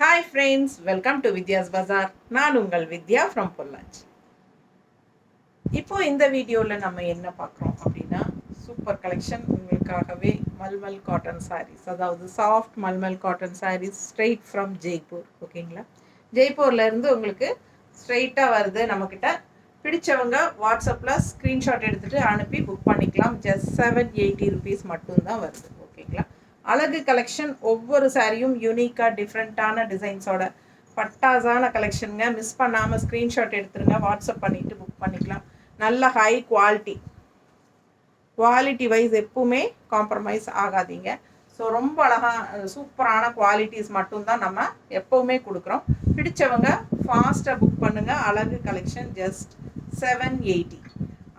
Hi friends, welcome to Vidya's Bazaar. நான் உங்கள் வித்யா from Pollachi. இப்போ இந்த வீடியோவில் நம்ம என்ன பார்க்குறோம் அப்படின்னா, சூப்பர் கலெக்ஷன் உங்களுக்காகவே மல்மல் காட்டன் சாரீஸ், அதாவது soft mulmul cotton saris straight from Jaipur. ஓகேங்களா, ஜெய்ப்பூர்லேருந்து உங்களுக்கு ஸ்ட்ரெயிட்டாக வருது. நம்மக்கிட்ட பிடிச்சவங்க வாட்ஸ்அப்பில் ஸ்க்ரீன்ஷாட் எடுத்துகிட்டு அனுப்பி புக் பண்ணிக்கலாம். ஜஸ்ட் 780 rupees மட்டும்தான் வருது. ஓகேங்களா, அழகு கலெக்ஷன். ஒவ்வொரு சாரியும் யூனிக்காக டிஃப்ரெண்ட்டான டிசைன்ஸோட பட்டாசான கலெக்ஷனுங்க. மிஸ் பண்ணாமல் ஸ்க்ரீன்ஷாட் எடுத்துருங்க, வாட்ஸ்அப் பண்ணிவிட்டு புக் பண்ணிக்கலாம். நல்ல ஹை குவாலிட்டி வைஸ் எப்பவுமே காம்ப்ரமைஸ் ஆகாதீங்க. ஸோ ரொம்ப அழகாக சூப்பரான குவாலிட்டிஸ் மட்டும்தான் நம்ம எப்போவுமே கொடுக்குறோம். பிடிச்சவங்க ஃபாஸ்ட்டாக புக் பண்ணுங்கள். அழகு கலெக்ஷன் ஜஸ்ட் 780.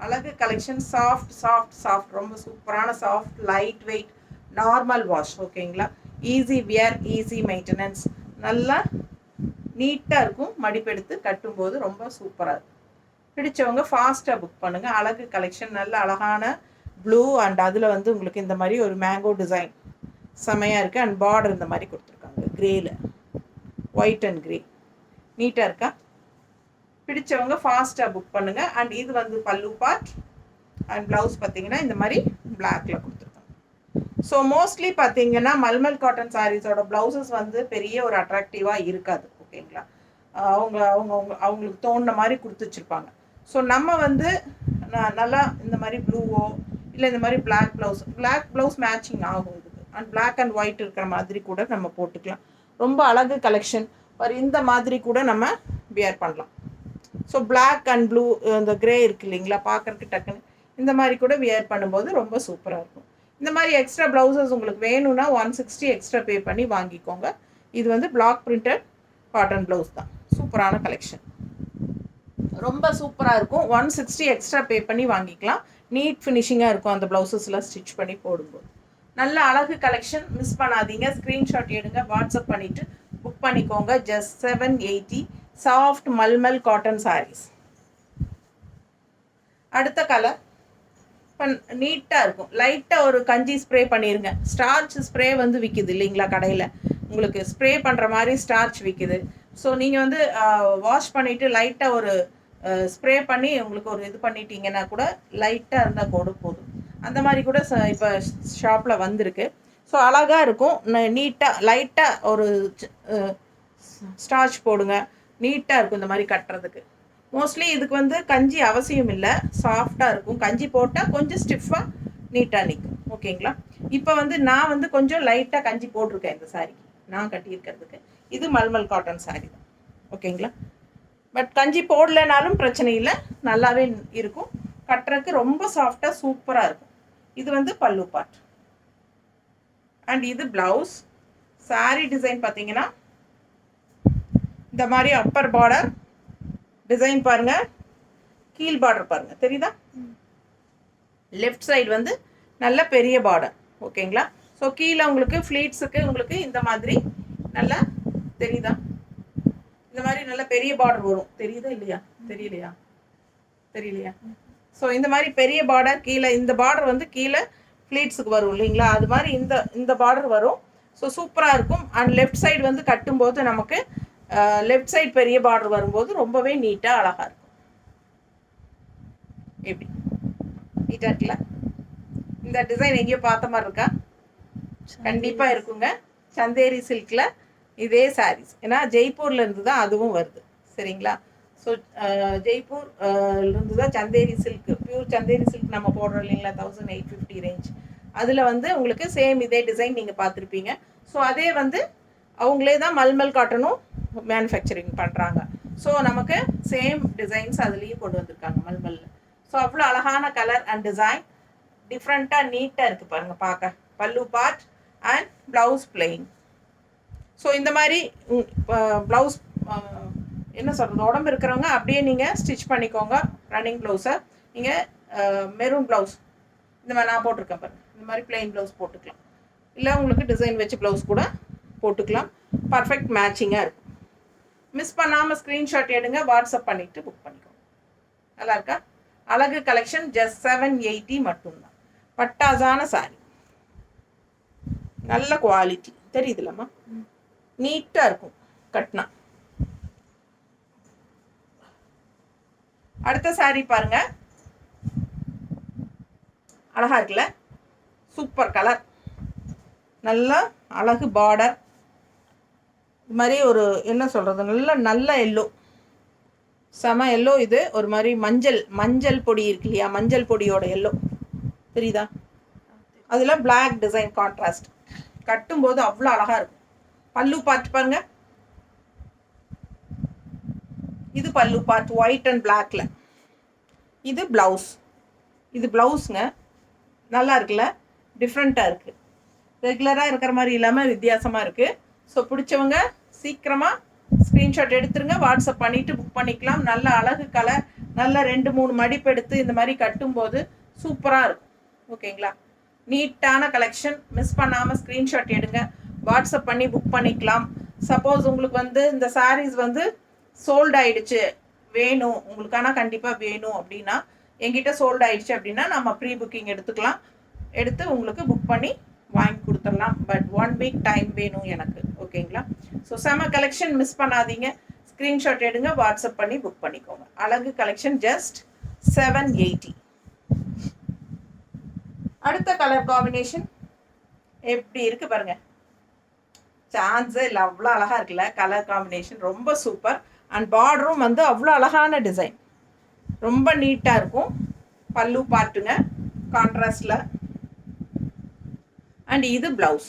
அழகு கலெக்ஷன் சாஃப்ட் ரொம்ப சூப்பரான soft light weight normal wash. ஓகேங்களா, ஈஸி வியர், ஈஸி மெயின்டெனன்ஸ், நல்லா நீட்டாக இருக்கும். மடிப்பெடுத்து கட்டும்போது ரொம்ப சூப்பராக இருக்கும். பிடிச்சவங்க ஃபாஸ்ட்டாக புக் பண்ணுங்கள். அழகு கலெக்ஷன் நல்ல அழகான ப்ளூ அண்ட் அதில் வந்து உங்களுக்கு இந்த மாதிரி ஒரு மேங்கோ டிசைன் செமையாக இருக்குது. அண்ட் பார்டர் இந்த மாதிரி கொடுத்துருக்காங்க க்ரேயில், ஒயிட் அண்ட் க்ரே. நீட்டாக இருக்கா? பிடிச்சவங்க ஃபாஸ்ட்டாக புக் பண்ணுங்கள். அண்ட் இது வந்து பல்லு பார்ட் அண்ட் ப்ளவுஸ் பார்த்தீங்கன்னா இந்த மாதிரி பிளாக்கில் கொடுத்துருக்காங்க. ஸோ மோஸ்ட்லி பார்த்தீங்கன்னா மல்மல் காட்டன் சாரீஸோட ப்ளவுசஸ் வந்து பெரிய ஒரு அட்ராக்டிவாக இருக்காது. ஓகேங்களா, அவங்களுக்கு தோணுன மாதிரி கொடுத்து வச்சுருப்பாங்க. ஸோ நம்ம வந்து நல்லா இந்த மாதிரி ப்ளூவோ இல்லை இந்த மாதிரி பிளாக் ப்ளவுஸ் மேட்சிங் ஆகும் இதுக்கு. அண்ட் பிளாக் அண்ட் ஒயிட் இருக்கிற மாதிரி கூட நம்ம போட்டுக்கலாம். ரொம்ப அழகு கலெக்ஷன். ஒரு இந்த மாதிரி கூட நம்ம வியர் பண்ணலாம். ஸோ பிளாக் அண்ட் ப்ளூ இந்த க்ரே இருக்குது இல்லைங்களா, பார்க்குறதுக்கு டக்குன்னு இந்த மாதிரி கூட வியர் பண்ணும்போது ரொம்ப சூப்பராக இருக்கும். இந்த மாதிரி எக்ஸ்ட்ரா ப்ளவுசஸ் உங்களுக்கு வேணும்னா 160 எக்ஸ்ட்ரா பே பண்ணி வாங்கிக்கோங்க. இது வந்து பிளாக் பிரிண்டட் காட்டன் ப்ளவுஸ் தான். சூப்பரான கலெக்ஷன், ரொம்ப சூப்பராக இருக்கும். 160 எக்ஸ்ட்ரா பே பண்ணி வாங்கிக்கலாம். நீட் ஃபினிஷிங்காக இருக்கும் அந்த ப்ளவுசஸில் ஸ்டிச் பண்ணி போடும்போது. நல்ல அழகு கலெக்ஷன், மிஸ் பண்ணாதீங்க. ஸ்க்ரீன்ஷாட் எடுங்க, வாட்ஸ்அப் பண்ணிவிட்டு புக் பண்ணிக்கோங்க. Just 780 soft mulmul cotton saris. அடுத்த கலர் நீட்டாக இருக்கும். லைட்டாக ஒரு கஞ்சி ஸ்ப்ரே பண்ணிடுங்க. ஸ்டார்ச் ஸ்ப்ரே வந்து விற்கிது இல்லைங்களா கடையில், உங்களுக்கு ஸ்ப்ரே பண்ணுற மாதிரி ஸ்டார்ச் விற்கிது. ஸோ நீங்கள் வந்து வாஷ் பண்ணிவிட்டு லைட்டாக ஒரு ஸ்ப்ரே பண்ணி உங்களுக்கு ஒரு இது பண்ணிட்டீங்கன்னா கூட லைட்டாக இருந்தால் கூட போதும். அந்த மாதிரி கூட இப்போ ஷாப்பில் வந்திருக்கு. ஸோ அழகாக இருக்கும். நீட்டாக லைட்டாக ஒரு ஸ்டார்ச் போடுங்க, நீட்டாக இருக்கும் இந்த மாதிரி கட்டுறதுக்கு. மோஸ்ட்லி இதுக்கு வந்து கஞ்சி அவசியம் இல்லை, சாஃப்டாக இருக்கும். கஞ்சி போட்டால் கொஞ்சம் ஸ்டிஃபாக நீட்டாக நிற்கும். ஓகேங்களா, இப்போ வந்து நான் வந்து கொஞ்சம் லைட்டாக கஞ்சி போட்டிருக்கேன் இந்த சாரிக்கு, நான் கட்டியிருக்கிறதுக்கு. இது மல்மல் காட்டன் சாரி தான். ஓகேங்களா, பட் கஞ்சி போடலைனாலும் பிரச்சனை இல்லை, நல்லாவே இருக்கும். கட்டுறதுக்கு ரொம்ப சாஃப்டாக சூப்பராக இருக்கும். இது வந்து பல்லு பார்ட் அண்ட் இது ப்ளவுஸ். சாரி டிசைன் பார்த்தீங்கன்னா இந்த மாதிரி அப்பர் பார்டர் டிசைன் பாருங்க, கீழ் பார்டர் பாருங்க, தெரியுதா? லெஃப்ட் சைடு வந்து நல்ல பெரிய பார்டர். ஓகேங்களா, ஸோ கீழே உங்களுக்கு ஃப்ளீட்ஸுக்கு உங்களுக்கு இந்த மாதிரி நல்லா தெரியுதா, இந்த மாதிரி நல்ல பெரிய பார்டர் வரும். தெரியுதா இல்லையா? தெரியலையா? ஸோ இந்த மாதிரி பெரிய பார்டர் கீழே, இந்த பார்டர் வந்து கீழே ஃப்ளீட்ஸுக்கு வரும் இல்லைங்களா, அது மாதிரி இந்த பார்டர் வரும். ஸோ சூப்பராக இருக்கும். அண்ட் லெஃப்ட் சைடு வந்து கட்டும்போது நமக்கு லெஃப்ட் சைடு பெரிய பார்டர் வரும்போது ரொம்பவே நீட்டாக அழகாக இருக்கும். எப்படி நீட்டாக இருக்குல்ல? இந்த டிசைன் எங்கேயோ பார்த்த மாதிரி இருக்கா? கண்டிப்பாக இருக்குங்க. சந்தேரி சில்கில் இதே சாரீஸ், ஏன்னா ஜெய்ப்பூர்லேருந்து தான் அதுவும் வருது. சரிங்களா, ஸோ ஜெய்ப்பூர்லேருந்து தான் Chanderi silk, pure Chanderi silk நம்ம போடுறோம் இல்லைங்களா, 1850 ரேஞ்ச். அதில் வந்து உங்களுக்கு சேம் இதே டிசைன் நீங்கள் பார்த்துருப்பீங்க. ஸோ அதே வந்து அவங்களே தான் மல்மல் காட்டனும் மேனுஃபேக்சரிங் பண்ணுறாங்க. ஸோ நமக்கு சேம் டிசைன்ஸ் அதுலேயும் கொண்டு வந்திருக்காங்க மல்மல்ல. ஸோ அவ்வளோ அழகான கலர் அண்ட் டிசைன், டிஃப்ரெண்ட்டாக நீட்டாக இருக்குது பாருங்கள் பார்க்க. பல்லு part and blouse plain. So இந்த மாதிரி ப்ளவுஸ் என்ன சொல்கிறது, உடம்பு இருக்கிறவங்க அப்படியே நீங்கள் ஸ்டிச் பண்ணிக்கோங்க. ரன்னிங் ப்ளவுஸை நீங்கள் மெரூன் ப்ளவுஸ் இந்த மாதிரி நான் போட்டிருக்கேன் பாருங்கள், இந்த மாதிரி பிளெயின் ப்ளவுஸ் போட்டுக்கலாம். இல்லை உங்களுக்கு டிசைன் வச்சு ப்ளவுஸ் கூட போட்டுக்கலாம். பர்ஃபெக்ட் மேட்சிங்காக இருக்கும். மிஸ் பண்ணாமல் ஸ்க்ரீன்ஷாட் எடுங்க, வாட்ஸ்அப் பண்ணிவிட்டு புக் பண்ணிக்கோங்க. நல்லா இருக்கா? அழகு கலெக்ஷன் ஜஸ்ட் 780 மட்டும்தான். பட்டாசான சாரி, நல்ல குவாலிட்டி தெரியுதுல்லம்மா, நீட்டாக இருக்கும். கட்டினா. அடுத்த சாரீ பாருங்க, அழகா இருக்குல்ல, சூப்பர் கலர், நல்ல அழகு பார்டர், இது மாதிரி ஒரு என்ன சொல்கிறது, நல்ல எல்லோ, செம எல்லோ. இது ஒரு மாதிரி மஞ்சள் பொடி இருக்கு இல்லையா, மஞ்சள் பொடியோட எல்லோ தெரியுதா, அதில் பிளாக் டிசைன் கான்ட்ராஸ்ட். கட்டும்போது அவ்வளோ அழகாக இருக்கும். பல்லு பார்த்து பாருங்க, இது பல்லு பார்ட் ஒயிட் அண்ட் பிளாக்ல. இது ப்ளவுஸ், இது ப்ளவுஸுங்க. நல்லா இருக்குல்ல, டிஃப்ரெண்ட்டாக இருக்குது, ரெகுலராக இருக்கிற மாதிரி இல்லாமல் வித்தியாசமாக இருக்குது. ஸோ பிடிச்சவங்க சீக்கிரமாக ஸ்க்ரீன்ஷாட் எடுத்துருங்க, வாட்ஸ்அப் பண்ணிவிட்டு புக் பண்ணிக்கலாம். நல்ல அழகு கலர், நல்ல 2-3 மடிப்பு எடுத்து இந்த மாதிரி கட்டும்போது சூப்பராக இருக்கும். ஓகேங்களா, நீட்டான கலெக்ஷன். மிஸ் பண்ணாமல் ஸ்க்ரீன்ஷாட் எடுங்க, வாட்ஸ்அப் பண்ணி புக் பண்ணிக்கலாம். சப்போஸ் உங்களுக்கு வந்து இந்த சாரீஸ் வந்து சோல்ட் ஆகிடுச்சு, வேணும் உங்களுக்கு, ஆனால் கண்டிப்பாக வேணும் அப்படின்னா, என்கிட்ட சோல்ட் ஆகிடுச்சு அப்படின்னா நம்ம ப்ரீ புக்கிங் எடுத்துக்கலாம், எடுத்து உங்களுக்கு புக் பண்ணி வாங்கி கொடுத்துடலாம். பட் 1 வீக் டைம் வேணும் எனக்கு. ஓகேங்களா, ஸோ செம கலெக்ஷன், மிஸ் பண்ணாதீங்க. ஸ்க்ரீன்ஷாட் எடுங்க, வாட்ஸ்அப் பண்ணி புக் பண்ணிக்கோங்க. அழகு கலெக்ஷன் ஜஸ்ட் 780. அடுத்த கலர் காம்பினேஷன் எப்படி இருக்குது பாருங்க, சான்ஸே இல்லை, அவ்வளோ அழகாக இருக்குல்ல. கலர் காம்பினேஷன் ரொம்ப சூப்பர். அண்ட் பார்டரும் வந்து அவ்வளோ அழகான டிசைன், ரொம்ப நீட்டாக இருக்கும். பல்லு பார்ட்டுங்க கான்ட்ராஸ்டில். அண்ட் இது ப்ளவுஸ்,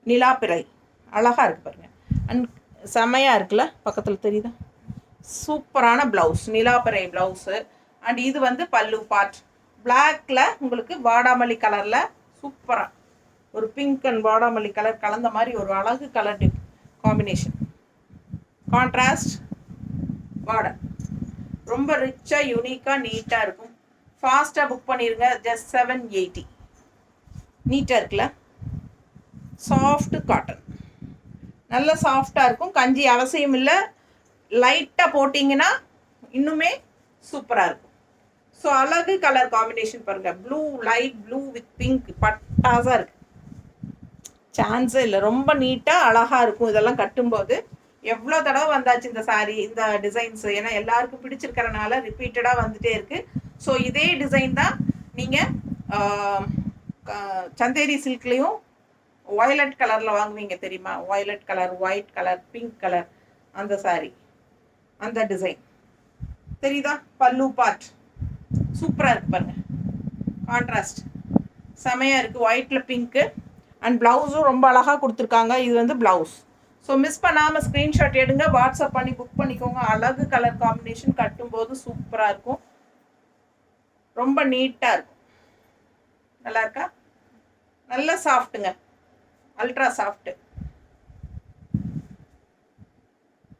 நிலாப்பிறை, அழகாக இருக்குது பாருங்கள். அண்ட் செமையாக இருக்குல்ல, பக்கத்தில் தெரியுதா, சூப்பரான ப்ளவுஸ், நிலாப்பிறை ப்ளவுஸு. அண்ட் இது வந்து பல்லு பார்ட், பிளாக்ல உங்களுக்கு வாடாமல்லி கலரில் சூப்பராக ஒரு பிங்க் அண்ட் வாடாமல்லி கலர் கலந்த மாதிரி ஒரு அழகு கலர் காம்பினேஷன். கான்ட்ராஸ்ட் பார்டர், ரொம்ப ரிச்சாக யூனிக்காக நீட்டாக இருக்கும். ஃபாஸ்ட்டாக புக் பண்ணிடுங்க, ஜஸ்ட் 780. நீட்டாக இருக்குல்ல, சாஃப்ட் காட்டன், நல்ல சாஃப்டாக இருக்கும். கஞ்சி அவசியம் இல்லை, லைட்டாக போட்டிங்கன்னா இன்னுமே சூப்பராக இருக்கும். ஸோ அழகு கலர் காம்பினேஷன் பாருங்கள், blue, light blue with pink, பட்டாசாக இருக்குது, சான்ஸே இல்லை. ரொம்ப நீட்டாக அழகாக இருக்கும். இதெல்லாம் கட்டும்போது எவ்வளோ தடவை வந்தாச்சு இந்த சாரீ, இந்த டிசைன்ஸ், ஏன்னா எல்லாருக்கும் பிடிச்சிருக்கிறனால ரிப்பீட்டடாக வந்துகிட்டே இருக்குது. ஸோ இதே டிசைன் தான் நீங்கள் சந்தேரி சில்க்லேயும் வயலட் கலரில் வாங்குவீங்க தெரியுமா, violet colour, white colour, pink colour, அந்த சாரீ, அந்த டிசைன் தெரியுதா. பல்லு பார்ட் சூப்பராக இருக்குது பாருங்கள், கான்ட்ராஸ்ட் செமையாக இருக்குது, ஒயிட்டில் பிங்க்கு. அண்ட் ப்ளவுஸும் ரொம்ப அழகாக கொடுத்துருக்காங்க. இது வந்து ப்ளவுஸ். ஸோ மிஸ் பண்ணாமல் ஸ்க்ரீன்ஷாட் எடுங்க, வாட்ஸ்அப் பண்ணி புக் பண்ணிக்கோங்க. அழகு கலர் காம்பினேஷன், கட்டும்போது சூப்பராக இருக்கும், ரொம்ப நீட்டாக இருக்கும். நல்லா இருக்கா, நல்ல சாஃப்ட்டுங்க, அல்ட்ரா சாஃப்ட்டு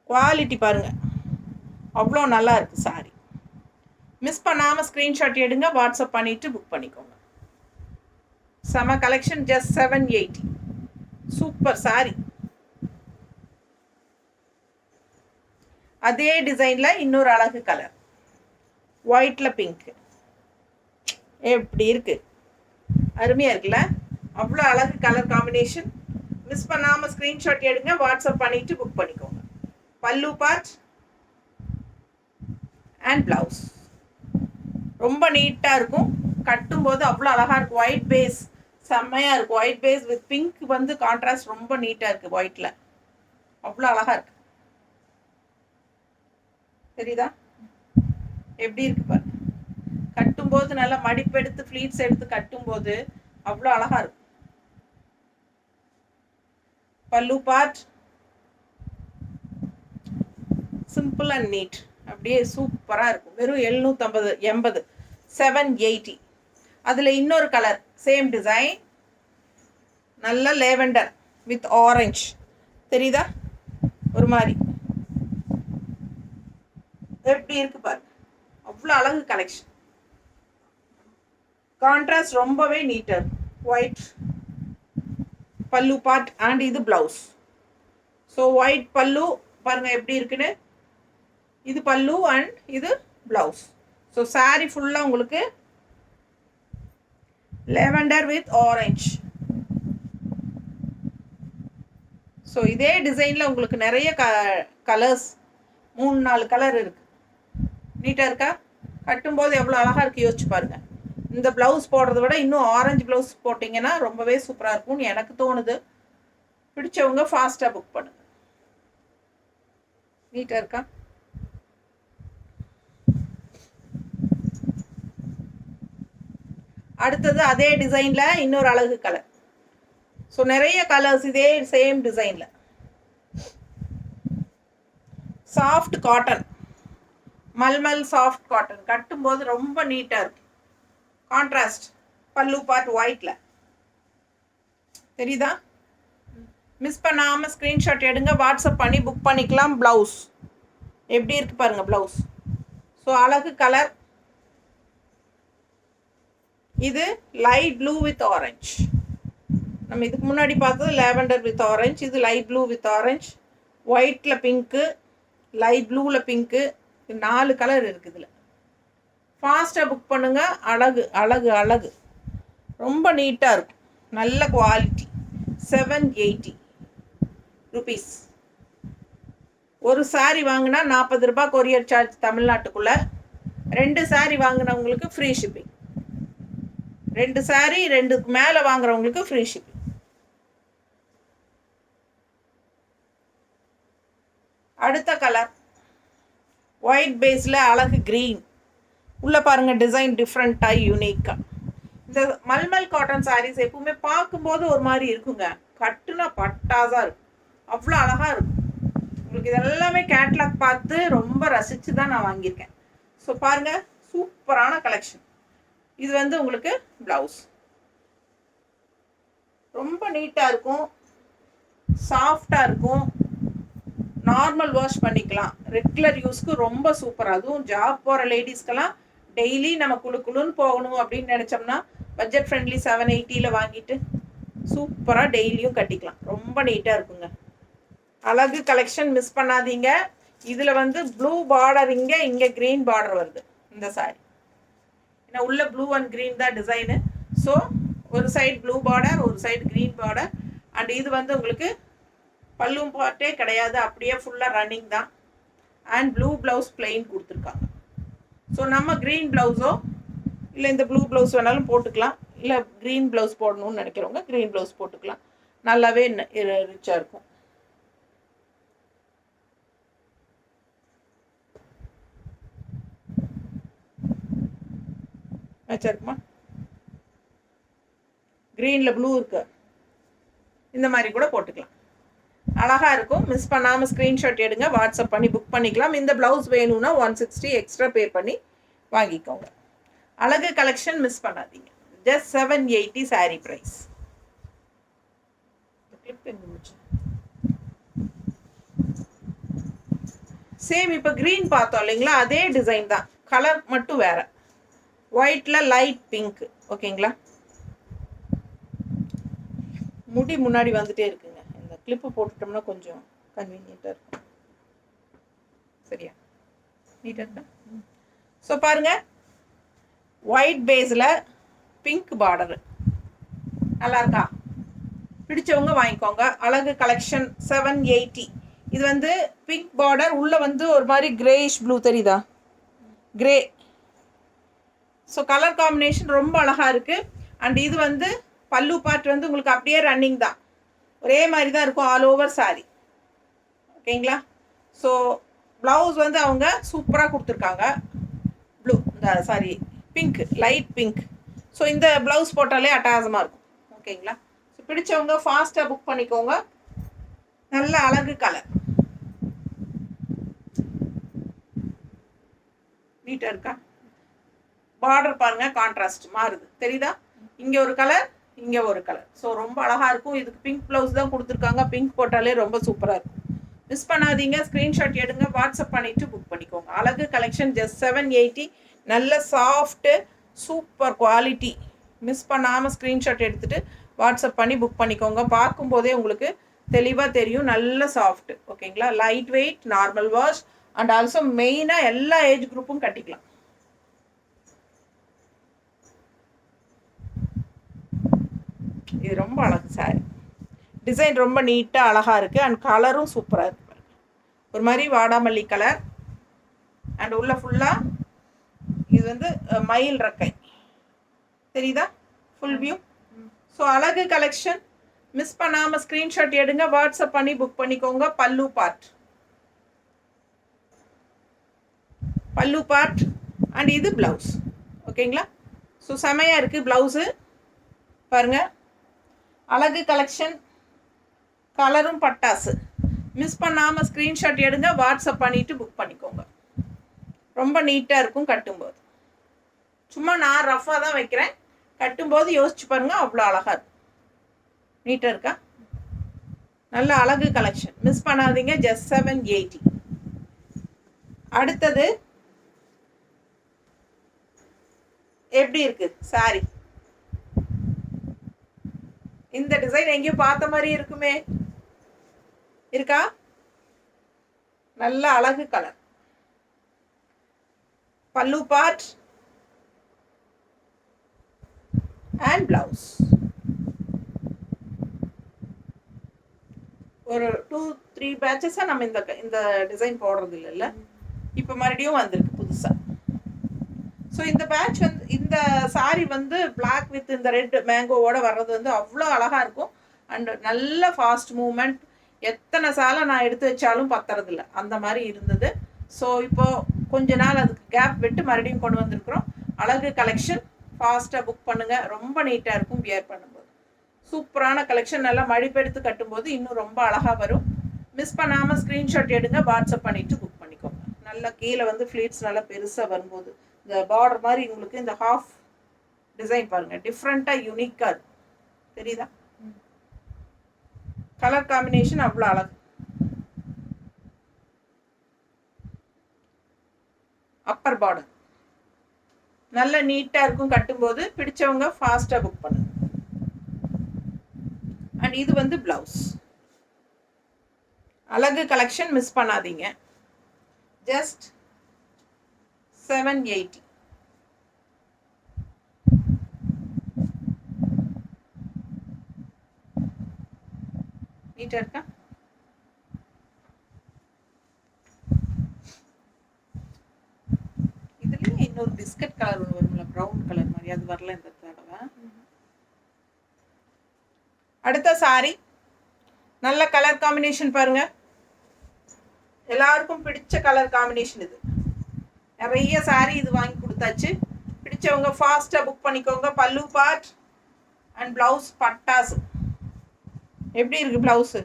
குவாலிட்டி பாருங்கள், அவ்வளோ நல்லா இருக்குது சாரி. மிஸ் பண்ணாமல் ஸ்க்ரீன்ஷாட் எடுங்க, வாட்ஸ்அப் பண்ணிவிட்டு புக் பண்ணிக்கோங்க. செம கலெக்ஷன், ஜஸ்ட் 780. Super sorry. அதே டிசைனில் இன்னொரு அழகு கலர், ஒயிட்டில் பிங்க்கு, எப்படி இருக்குது, அருமையாக இருக்குல்ல, அவ்வளோ அழகு கலர் காம்பினேஷன். மிஸ் பண்ணாமல் ஸ்க்ரீன்ஷாட் எடுங்க, வாட்ஸ்அப் பண்ணிவிட்டு புக் பண்ணிக்கோங்க. பல்லு பார்ட் அண்ட் ப்ளவுஸ் ரொம்ப நீட்டாக இருக்கும், கட்டும்போது அவ்வளோ அழகாக இருக்கும். ஒயிட் பேஸ் செம்மையாக இருக்கும், ஒயிட் பேஸ் வித் பிங்க் வந்து கான்ட்ராஸ்ட் ரொம்ப நீட்டாக இருக்குது. ஒயிட்டில் அவ்வளோ அழகாக இருக்குது, தெரியுதா எப்படி இருக்குது பாருங்க. கட்டும்போது நல்லா மடிப்பெடுத்து ஃப்ளீட்ஸ் எடுத்து கட்டும்போது அவ்வளோ அழகாக இருக்கும். பல்லு பார்ட் சிம்பிள் அண்ட் நீட், அப்படியே சூப்பராக இருக்கும். வெறும் 780, 780. அதில் இன்னொரு கலர், சேம் டிசைன், நல்ல லேவெண்டர் வித் ஆரஞ்ச், தெரியுதா ஒரு மாதிரி, எப்படி இருக்கு பாருங்க, அவ்வளோ அழகு கலெக்ஷன். கான்ட்ராஸ்ட் ரொம்பவே நீட்டாக இருக்கும். ஒயிட் பல்லு பார்ட் அண்ட் இது ப்ளவுஸ். ஸோ ஒயிட் பல்லு பாருங்கள் எப்படி இருக்குன்னு, இது பல்லு அண்ட் இது ப்ளவுஸ். ஸோ சாரீ ஃபுல்லாக உங்களுக்கு லேவெண்டர் வித் ஆரஞ்ச், ஸோ இதே டிசைனில் உங்களுக்கு நிறைய கலர்ஸ் 3-4 கலர் இருக்குது. நீட்டாக இருக்கா? கட்டும்போது எவ்வளோ அழகாக இருக்குது யோசிச்சு பாருங்கள். இந்த ப்ளவுஸ் போடுறத விட இன்னும் ஆரஞ்சு ப்ளவுஸ் போட்டிங்கன்னா ரொம்பவே சூப்பராக இருக்கும்னு எனக்கு தோணுது. பிடிச்சவங்க ஃபாஸ்ட்டாக புக் பண்ணுங்கள். நீட்டாக இருக்கா? அடுத்தது அதே டிசைனில் இன்னொரு அழகு கலர். ஸோ நிறைய கலர்ஸ் இதே சேம் டிசைனில். Soft cotton, mulmul soft cotton. கட்டும்போது ரொம்ப நீட்டாக இருக்கும். கான்ட்ராஸ்ட் பல்லு பார்ட் ஒயிட்டில் தெரியுதா? மிஸ் பண்ணாமல் ஸ்க்ரீன்ஷாட் எடுங்க, வாட்ஸ்அப் பண்ணி புக் பண்ணிக்கலாம். ப்ளவுஸ் எப்படி இருக்குது பாருங்கள் ப்ளவுஸ். ஸோ அழகு கலர். இது லைட் ப்ளூ வித் ஆரஞ்ச். நம்ம இதுக்கு முன்னாடி பார்த்தது லேவெண்டர் வித் ஆரஞ்ச். இது லைட் ப்ளூ வித் ஆரஞ்ச். ஒயிட்டில் பிங்க்கு, லைட் ப்ளூவில் பிங்க்கு. 4 கலர் இருக்குது இதில். ஃபாஸ்ட்டாக புக் பண்ணுங்கள். அழகு அழகு அழகு. ரொம்ப நீட்டாக இருக்கும். நல்ல குவாலிட்டி. 780 ருபீஸ். ஒரு சாரீ வாங்கினா 40 ரூபாய் கொரியர் சார்ஜ் தமிழ்நாட்டுக்குள்ளே. 2 சாரீ வாங்கினவங்களுக்கு ஃப்ரீ ஷிப்பிங். 2 சாரீ 2க்கு மேலே வாங்குறவங்களுக்கு ஃப்ரீ ஷிப்பிங். அடுத்த கலர் ஒயிட் பேஸில் அழகு க்ரீன். உள்ளே பாருங்கள் டிசைன் டிஃப்ரெண்ட்டாக யூனிக்காக. இந்த மல்மல் காட்டன் சாரீஸ் எப்பவுமே பார்க்கும்போது ஒரு மாதிரி இருக்குங்க, கட்டுனா பட்டாசாக இருக்கும். அவ்வளோ அழகாக இருக்கும். உங்களுக்கு இதெல்லாமே கேட்லாக் பார்த்து ரொம்ப ரசித்து தான் நான் வாங்கியிருக்கேன். ஸோ பாருங்கள், சூப்பரான கலெக்ஷன். இது வந்து உங்களுக்கு ப்ளவுஸ். ரொம்ப நீட்டாக இருக்கும், சாஃப்டாக இருக்கும். நார்மல் வாஷ் பண்ணிக்கலாம். ரெகுலர் யூஸ்க்கு ரொம்ப சூப்பர். அதுவும் ஜாப் போகிற லேடிஸ்க்கெல்லாம் டெய்லி நம்ம குழுன்னு போகணும் அப்படின்னு நினச்சோம்னா பட்ஜெட் ஃப்ரெண்ட்லி 780 வாங்கிட்டு சூப்பராக டெய்லியும் கட்டிக்கலாம். ரொம்ப நீட்டாக இருக்குங்க. அழகு கலெக்ஷன் மிஸ் பண்ணாதீங்க. இதில் வந்து ப்ளூ பார்டர், இங்கே க்ரீன் பார்டர் வருது இந்த சாரி. ஏன்னா உள்ள ப்ளூ அண்ட் க்ரீன் தான் டிசைனு. ஸோ ஒரு சைடு ப்ளூ பார்டர், ஒரு சைடு க்ரீன் பார்டர். அண்ட் இது வந்து உங்களுக்கு பல்லும் பார்ட்டே கிடையாது, அப்படியே ஃபுல்லாக ரன்னிங் தான். அண்ட் ப்ளூ ப்ளவுஸ் பிளெயின் கொடுத்துருக்காங்க. ஸோ நம்ம க்ரீன் ப்ளவுஸோ இல்லை இந்த ப்ளூ ப்ளவுஸ் வேணாலும் போட்டுக்கலாம். இல்லை க்ரீன் ப்ளவுஸ் போடணும்னு நினைக்கிறவங்க க்ரீன் ப்ளவுஸ் போட்டுக்கலாம். நல்லாவே ரிச்சாக இருக்கும். மேட்சாக இருக்குமா? க்ரீனில் ப்ளூ இருக்கு, இந்த மாதிரி கூட போட்டுக்கலாம். அழகாக இருக்கும். மிஸ் பண்ணாமல் ஸ்க்ரீன்ஷாட் எடுங்க, வாட்ஸ்அப் பண்ணி புக் பண்ணிக்கலாம். இந்த ப்ளவுஸ் வேணும்னா 160 எக்ஸ்ட்ரா பே பண்ணி வாங்கிக்கோங்க. அழகு கலெக்ஷன் மிஸ் பண்ணாதீங்க. Just 780 sari price. சேம் இப்போ க்ரீன் பார்த்தோம் இல்லைங்களா, அதே டிசைன் தான், கலர் மட்டும் வேறு. ஒயிட்டில் லைட் பிங்க். ஓகேங்களா? முடி முன்னாடி வந்துட்டே இருக்குங்க. இந்த கிளிப்பு போட்டுட்டோம்னா கொஞ்சம் கன்வீனியண்ட்டாக இருக்கும். சரியா? நீட்டாக இருக்கா? ஸோ பாருங்கள், ஒயிட் பேஸில் பிங்க் பார்டரு. நல்லா இருக்கா? பிடிச்சவங்க வாங்கிக்கோங்க. அழகு கலெக்ஷன் 780. இது வந்து பிங்க் பார்டர், உள்ளே வந்து ஒரு மாதிரி கிரேயிஷ் ப்ளூ தெரியுதா? கிரே. ஸோ கலர் காம்பினேஷன் ரொம்ப அழகாக இருக்குது. அண்ட் இது வந்து பல்லு பார்ட் வந்து உங்களுக்கு அப்படியே ரன்னிங் தான், ஒரே மாதிரி தான் இருக்கும் ஆல் ஓவர் சாரி. ஓகேங்களா? ஸோ ப்ளவுஸ் வந்து அவங்க சூப்பராக கொடுத்துருக்காங்க. ப்ளூ, இந்த sorry pink, light pink. So இந்த ப்ளவுஸ் போட்டாலே அட்டகாசமாக இருக்கும். ஓகேங்களா? ஸோ பிடிச்சவங்க ஃபாஸ்ட்டாக புக் பண்ணிக்கோங்க. நல்ல அழகு கலர். நீட்டாக இருக்கா? பார்டர் பாருங்கள், கான்ட்ராஸ்ட் மாறுது தெரியுதா? இங்கே ஒரு கலர், இங்கே ஒரு கலர். ஸோ ரொம்ப அழகாக இருக்கும். இதுக்கு பிங்க் ப்ளவுஸ் தான் கொடுத்துருக்காங்க. பிங்க் போட்டாலே ரொம்ப சூப்பராக இருக்கும். மிஸ் பண்ணாதீங்க. ஸ்க்ரீன்ஷாட் எடுங்க, வாட்ஸ்அப் பண்ணிவிட்டு புக் பண்ணிக்கோங்க. அழகு கலெக்ஷன் ஜஸ்ட் 780. நல்ல சாஃப்ட்டு சூப்பர் குவாலிட்டி. மிஸ் பண்ணாமல் ஸ்க்ரீன்ஷாட் எடுத்துகிட்டு வாட்ஸ்அப் பண்ணி புக் பண்ணிக்கோங்க. பார்க்கும்போதே உங்களுக்கு தெளிவாக தெரியும், நல்ல சாஃப்ட்டு. ஓகேங்களா? Light weight, normal wash and also மெயினாக எல்லா ஏஜ் குரூப்பும் கட்டிக்கலாம். இது ரொம்ப அழகு சாரி. டிசைன் ரொம்ப நீட்டாக அழகாக இருக்குது. அண்ட் கலரும் சூப்பராக இருக்குது. ஒரு மாதிரி வாடாமல்லி கலர். அண்ட் உள்ள ஃபுல்லாக இது வந்து மயில் ரெக்கை தெரியுதா? Full view. ஸோ அழகு கலெக்ஷன். மிஸ் பண்ணாமல் ஸ்க்ரீன்ஷாட் எடுங்க, வாட்ஸ்அப் பண்ணி புக் பண்ணிக்கோங்க. பல்லு பார்ட் அண்ட் இது ப்ளவுஸ். ஓகேங்களா? ஸோ செமையாக இருக்குது ப்ளவுஸு பாருங்கள். அழகு கலெக்ஷன், கலரும் பட்டாசு. மிஸ் பண்ணாமல் ஸ்க்ரீன்ஷாட் எடுங்க, வாட்ஸ்அப் பண்ணிவிட்டு புக் பண்ணிக்கோங்க. ரொம்ப நீட்டாக இருக்கும் கட்டும்போது. சும்மா நான் ரஃபாக தான் வைக்கிறேன், கட்டும்போது யோசிச்சு பாருங்கள், அவ்வளோ அழகாக இருக்கும். நீட்டாக இருக்கா? நல்ல அழகு கலெக்ஷன், மிஸ் பண்ணாதீங்க. ஜஸ்ட் 780. அடுத்தது எப்படி இருக்கு சாரி? இந்த டிசைன் எங்கேயும் பார்த்த மாதிரி இருக்குமே, இருக்கா? நல்ல அழகு கலர். பல்லு பார்ட் அண்ட் பிளவுஸ். ஒரு 2-3 பேட்சஸாக நம்ம இந்த டிசைன் போடுறது இல்லைல்ல, இப்போ மறுபடியும் வந்திருக்கு புதுசாக. ஸோ இந்த பேட்ச் வந்து இந்த சாரி வந்து பிளாக் வித் இந்த ரெட் மேங்கோவோட வர்றது வந்து அவ்வளோ அழகாக இருக்கும். அண்ட் நல்ல ஃபாஸ்ட் மூமெண்ட். எத்தனை சாலை நான் எடுத்து வச்சாலும் பத்துறதில்ல, அந்த மாதிரி இருந்தது. ஸோ இப்போது கொஞ்ச நாள் அதுக்கு கேப் விட்டு மறுபடியும் கொண்டு வந்திருக்கிறோம். அழகு கலெக்ஷன், ஃபாஸ்ட்டாக புக் பண்ணுங்கள். ரொம்ப நீட்டாக இருக்கும் வியர் பண்ணும்போது. சூப்பரான கலெக்ஷன். நல்லா மடிப்பெடுத்து கட்டும்போது இன்னும் ரொம்ப அழகாக வரும். மிஸ் பண்ணாமல் ஸ்க்ரீன்ஷாட் எடுங்க, வாட்ஸ்அப் பண்ணிவிட்டு புக் பண்ணிக்கோங்க. நல்லா கீழே வந்து ஃப்ளீட்ஸ் நல்லா பெருசாக வரும்போது இந்த பார்டர் மாதிரி உங்களுக்கு இந்த ஹாஃப் டிசைன் பாருங்கள், டிஃப்ரெண்ட்டாக யூனிக்காக இருக்கும். தெரியுதா? கலர் காம்பினேஷன் அவ்வளோ அழகு. அப்பர் பார்டர் நல்ல நீட்டாக இருக்கும் கட்டும்போது. பிடிச்சவங்க ஃபாஸ்ட்டாக புக் பண்ணுங்க. அண்ட் இது வந்து பிளவுஸ். அழகு கலெக்ஷன், மிஸ் பண்ணாதீங்க. ஜஸ்ட் 780. நீட்டாக இருக்கா? இதுலேயே இன்னொரு பிஸ்கட் கலர் ஒன்று வரும்ல, ப்ரௌன் கலர் மாதிரி, அது வரல இந்த தடவை. அடுத்த சாரி நல்ல கலர் காம்பினேஷன் பாருங்க. எல்லாருக்கும் பிடிச்ச கலர் காம்பினேஷன் இது. நிறைய சாரி இது வாங்கி கொடுத்தாச்சு. பிடிச்சவங்க ஃபாஸ்ட்டாக புக் பண்ணிக்கோங்க. பல்லு பார்ட் அண்ட் ப்ளவுஸ் பட்டாசு. எப்படி இருக்குது ப்ளவுஸு?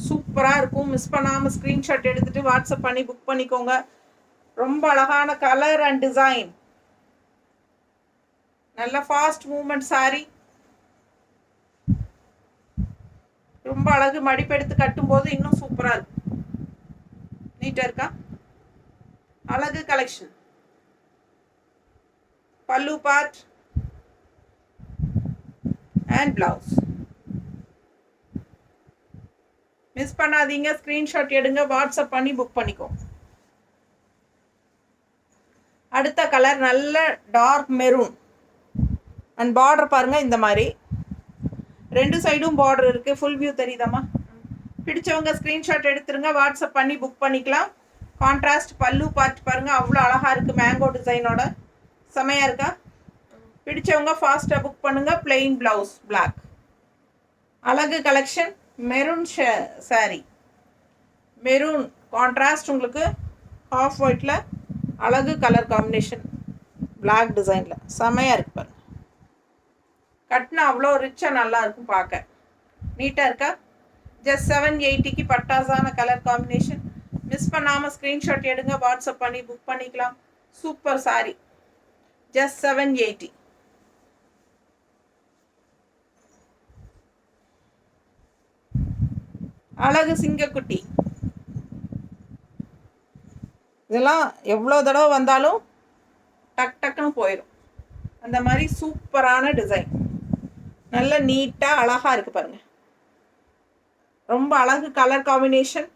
சூப்பராக இருக்கும். மிஸ் பண்ணாமல் ஸ்க்ரீன்ஷாட் எடுத்துகிட்டு வாட்ஸ்அப் பண்ணி புக் பண்ணிக்கோங்க. ரொம்ப அழகான கலர் அண்ட் டிசைன். நல்ல ஃபாஸ்ட் மூவ்மெண்ட் சாரி. ரொம்ப அழகு. மடிப்பெடுத்து கட்டும்போது இன்னும் சூப்பராக இருக்கும். நீட்டாக இருக்கா? அழகு கலெக்ஷன். பல்லு பார்ட் அண்ட் பிளவுஸ். மிஸ் பண்ணாதீங்க, ஸ்க்ரீன்ஷாட் எடுங்க, வாட்ஸ்அப் பண்ணி புக் பண்ணிக்கோங்க. அடுத்த கலர் நல்ல டார்க் மெரூன் அண்ட் பார்டர் பாருங்கள். இந்த மாதிரி 2 சைடும் பார்டர் இருக்குது. ஃபுல் வியூ தெரியுதாம்மா? பிடிச்சவங்க ஸ்க்ரீன்ஷாட் எடுத்துருங்க, வாட்ஸ்அப் பண்ணி புக் பண்ணிக்கலாம். கான்ட்ராஸ்ட் பல்லு பார்ட் பாருங்கள், அவ்வளோ அழகாக இருக்குது. மேங்கோ டிசைனோட செமையாக இருக்கா? பிடிச்சவங்க ஃபாஸ்ட்டாக புக் பண்ணுங்கள். Plain blouse black. அழகு collection. Maroon sari, maroon contrast உங்களுக்கு ஆஃப் ஒயிட்டில் அழகு கலர் காம்பினேஷன் பிளாக் டிசைனில் செமையாக இருக்கு பாருங்க. கட்டினா அவ்வளோ ரிச்சாக நல்லா இருக்கும் பார்க்க. நீட்டாக இருக்கா? ஜஸ்ட் 780க்கு பட்டாசான கலர் காம்பினேஷன். மிஸ் பண்ணாமல் ஸ்க்ரீன்ஷாட் எடுங்க, வாட்ஸ்அப் பண்ணி புக் பண்ணிக்கலாம். சூப்பர் சாரி. ஜஸ்ட் 780. அழகு சிங்கக்குட்டி. இதெல்லாம் எவ்வளோ தடவை வந்தாலும் டக் டக்குன்னு போயிடும். அந்த மாதிரி சூப்பரான டிசைன். நல்ல நீட்டாக அழகாக இருக்குது பாருங்கள். ரொம்ப அழகு கலர் காம்பினேஷன்.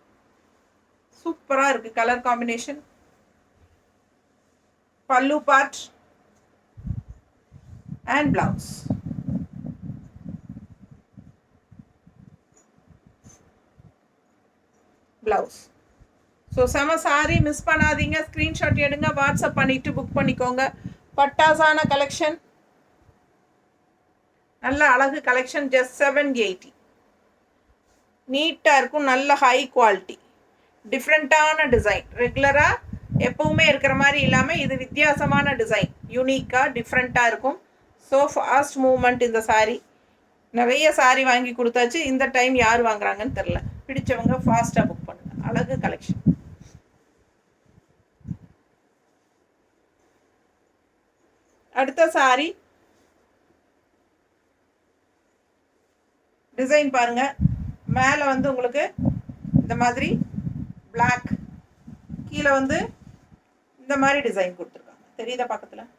சூப்பராக இருக்குது கலர் காம்பினேஷன். பல்லு part and blouse. Blouse. So செம சாரி மிஸ் பண்ணாதீங்க, ஸ்க்ரீன்ஷாட் எடுங்க, வாட்ஸ்அப் பண்ணிவிட்டு புக் பண்ணிக்கோங்க. பட்டாசான கலெக்ஷன், நல்ல அழகு கலெக்ஷன். ஜஸ்ட் 780. நீட்டாக இருக்கும், நல்ல ஹை குவாலிட்டி, டிஃப்ரெண்ட்டான டிசைன். ரெகுலராக எப்போவுமே இருக்கிற மாதிரி இல்லாமல் இது வித்தியாசமான டிசைன், யூனிக்காக டிஃப்ரெண்ட்டாக இருக்கும். ஸோ ஃபாஸ்ட் மூவ்மெண்ட் இந்த சாரீ. நிறைய சாரீ வாங்கி கொடுத்தாச்சு, இந்த டைம் யார் வாங்குறாங்கன்னு தெரில. பிடிச்சவங்க ஃபாஸ்ட்டாக புக் பண்ணுங்கள். அழகு கலெக்ஷன். அடுத்த சாரீ டிசைன் பாருங்கள். மேலே வந்து உங்களுக்கு இந்த மாதிரி பிளாக், கீழே வந்து இந்த மாதிரி டிசைன் கொடுத்துருக்காங்க. தெரியுதா பக்கத்தில்?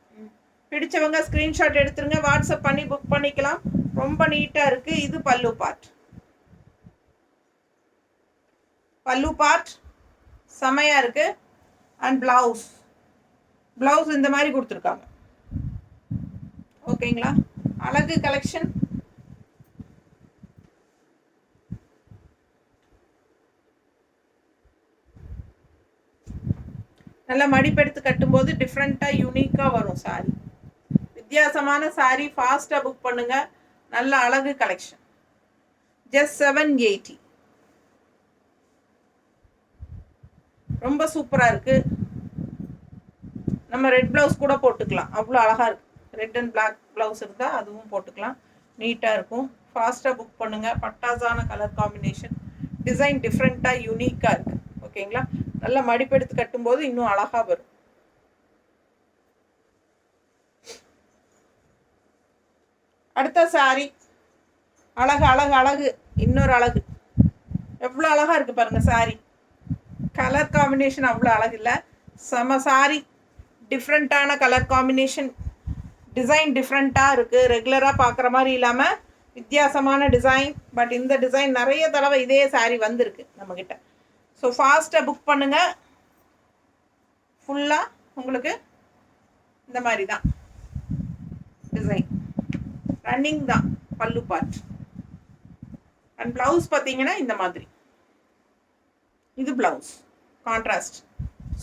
பிடிச்சவங்க ஸ்க்ரீன்ஷாட் எடுத்துருங்க, வாட்ஸ்அப் பண்ணி புக் பண்ணிக்கலாம். ரொம்ப நீட்டாக இருக்குது. இது பல்லு பார்ட். பல்லு பார்ட் செமையாக இருக்குது. அண்ட் ப்ளவுஸ், ப்ளவுஸ் இந்த மாதிரி கொடுத்துருக்காங்க. ஓகேங்களா? அழகு கலெக்ஷன். நல்லா மடிப்பெடுத்து கட்டும்போது டிஃப்ரெண்ட்டாக யூனிக்காக வரும் சாரீ. வித்தியாசமான சாரீ, ஃபாஸ்ட்டாக புக் பண்ணுங்கள். நல்ல அழகு கலெக்ஷன். ஜஸ்ட் 780. ரொம்ப சூப்பராக இருக்குது. நம்ம ரெட் ப்ளவுஸ் கூட போட்டுக்கலாம், அவ்வளோ அழகாக இருக்குது. ரெட் அண்ட் பிளாக் ப்ளவுஸ் இருந்தால் அதுவும் போட்டுக்கலாம், நீட்டாக இருக்கும். ஃபாஸ்ட்டாக புக் பண்ணுங்கள். பட்டாசான கலர் காம்பினேஷன், டிசைன் டிஃப்ரெண்ட்டாக யூனிக்காக இருக்குது. ஓகேங்களா? நல்லா மடிப்பெடுத்து கட்டும்போது இன்னும் அழகாக வரும். அடுத்த சாரி அழகு அழகு அழகு, இன்னொரு அழகு. எவ்வளோ அழகாக இருக்குது பாருங்கள் சாரி. கலர் காம்பினேஷன் அவ்வளோ அழகு இல்லை, செம சாரி. டிஃப்ரெண்ட்டான கலர் காம்பினேஷன், டிசைன் டிஃப்ரெண்ட்டாக இருக்குது. ரெகுலராக பார்க்குற மாதிரி இல்லாமல் வித்தியாசமான டிசைன். பட் இந்த டிசைன் நிறைய தடவை இதே சாரி வந்திருக்கு நம்மக்கிட்ட. ஸோ ஃபாஸ்ட்டாக புக் பண்ணுங்கள். ஃபுல்லாக உங்களுக்கு இந்த மாதிரி தான் டிசைன், ரன்னிங் தான் பல்லு பார்ட். அண்ட் ப்ளவுஸ் பார்த்தீங்கன்னா இந்த மாதிரி, இது ப்ளவுஸ் கான்ட்ராஸ்ட்.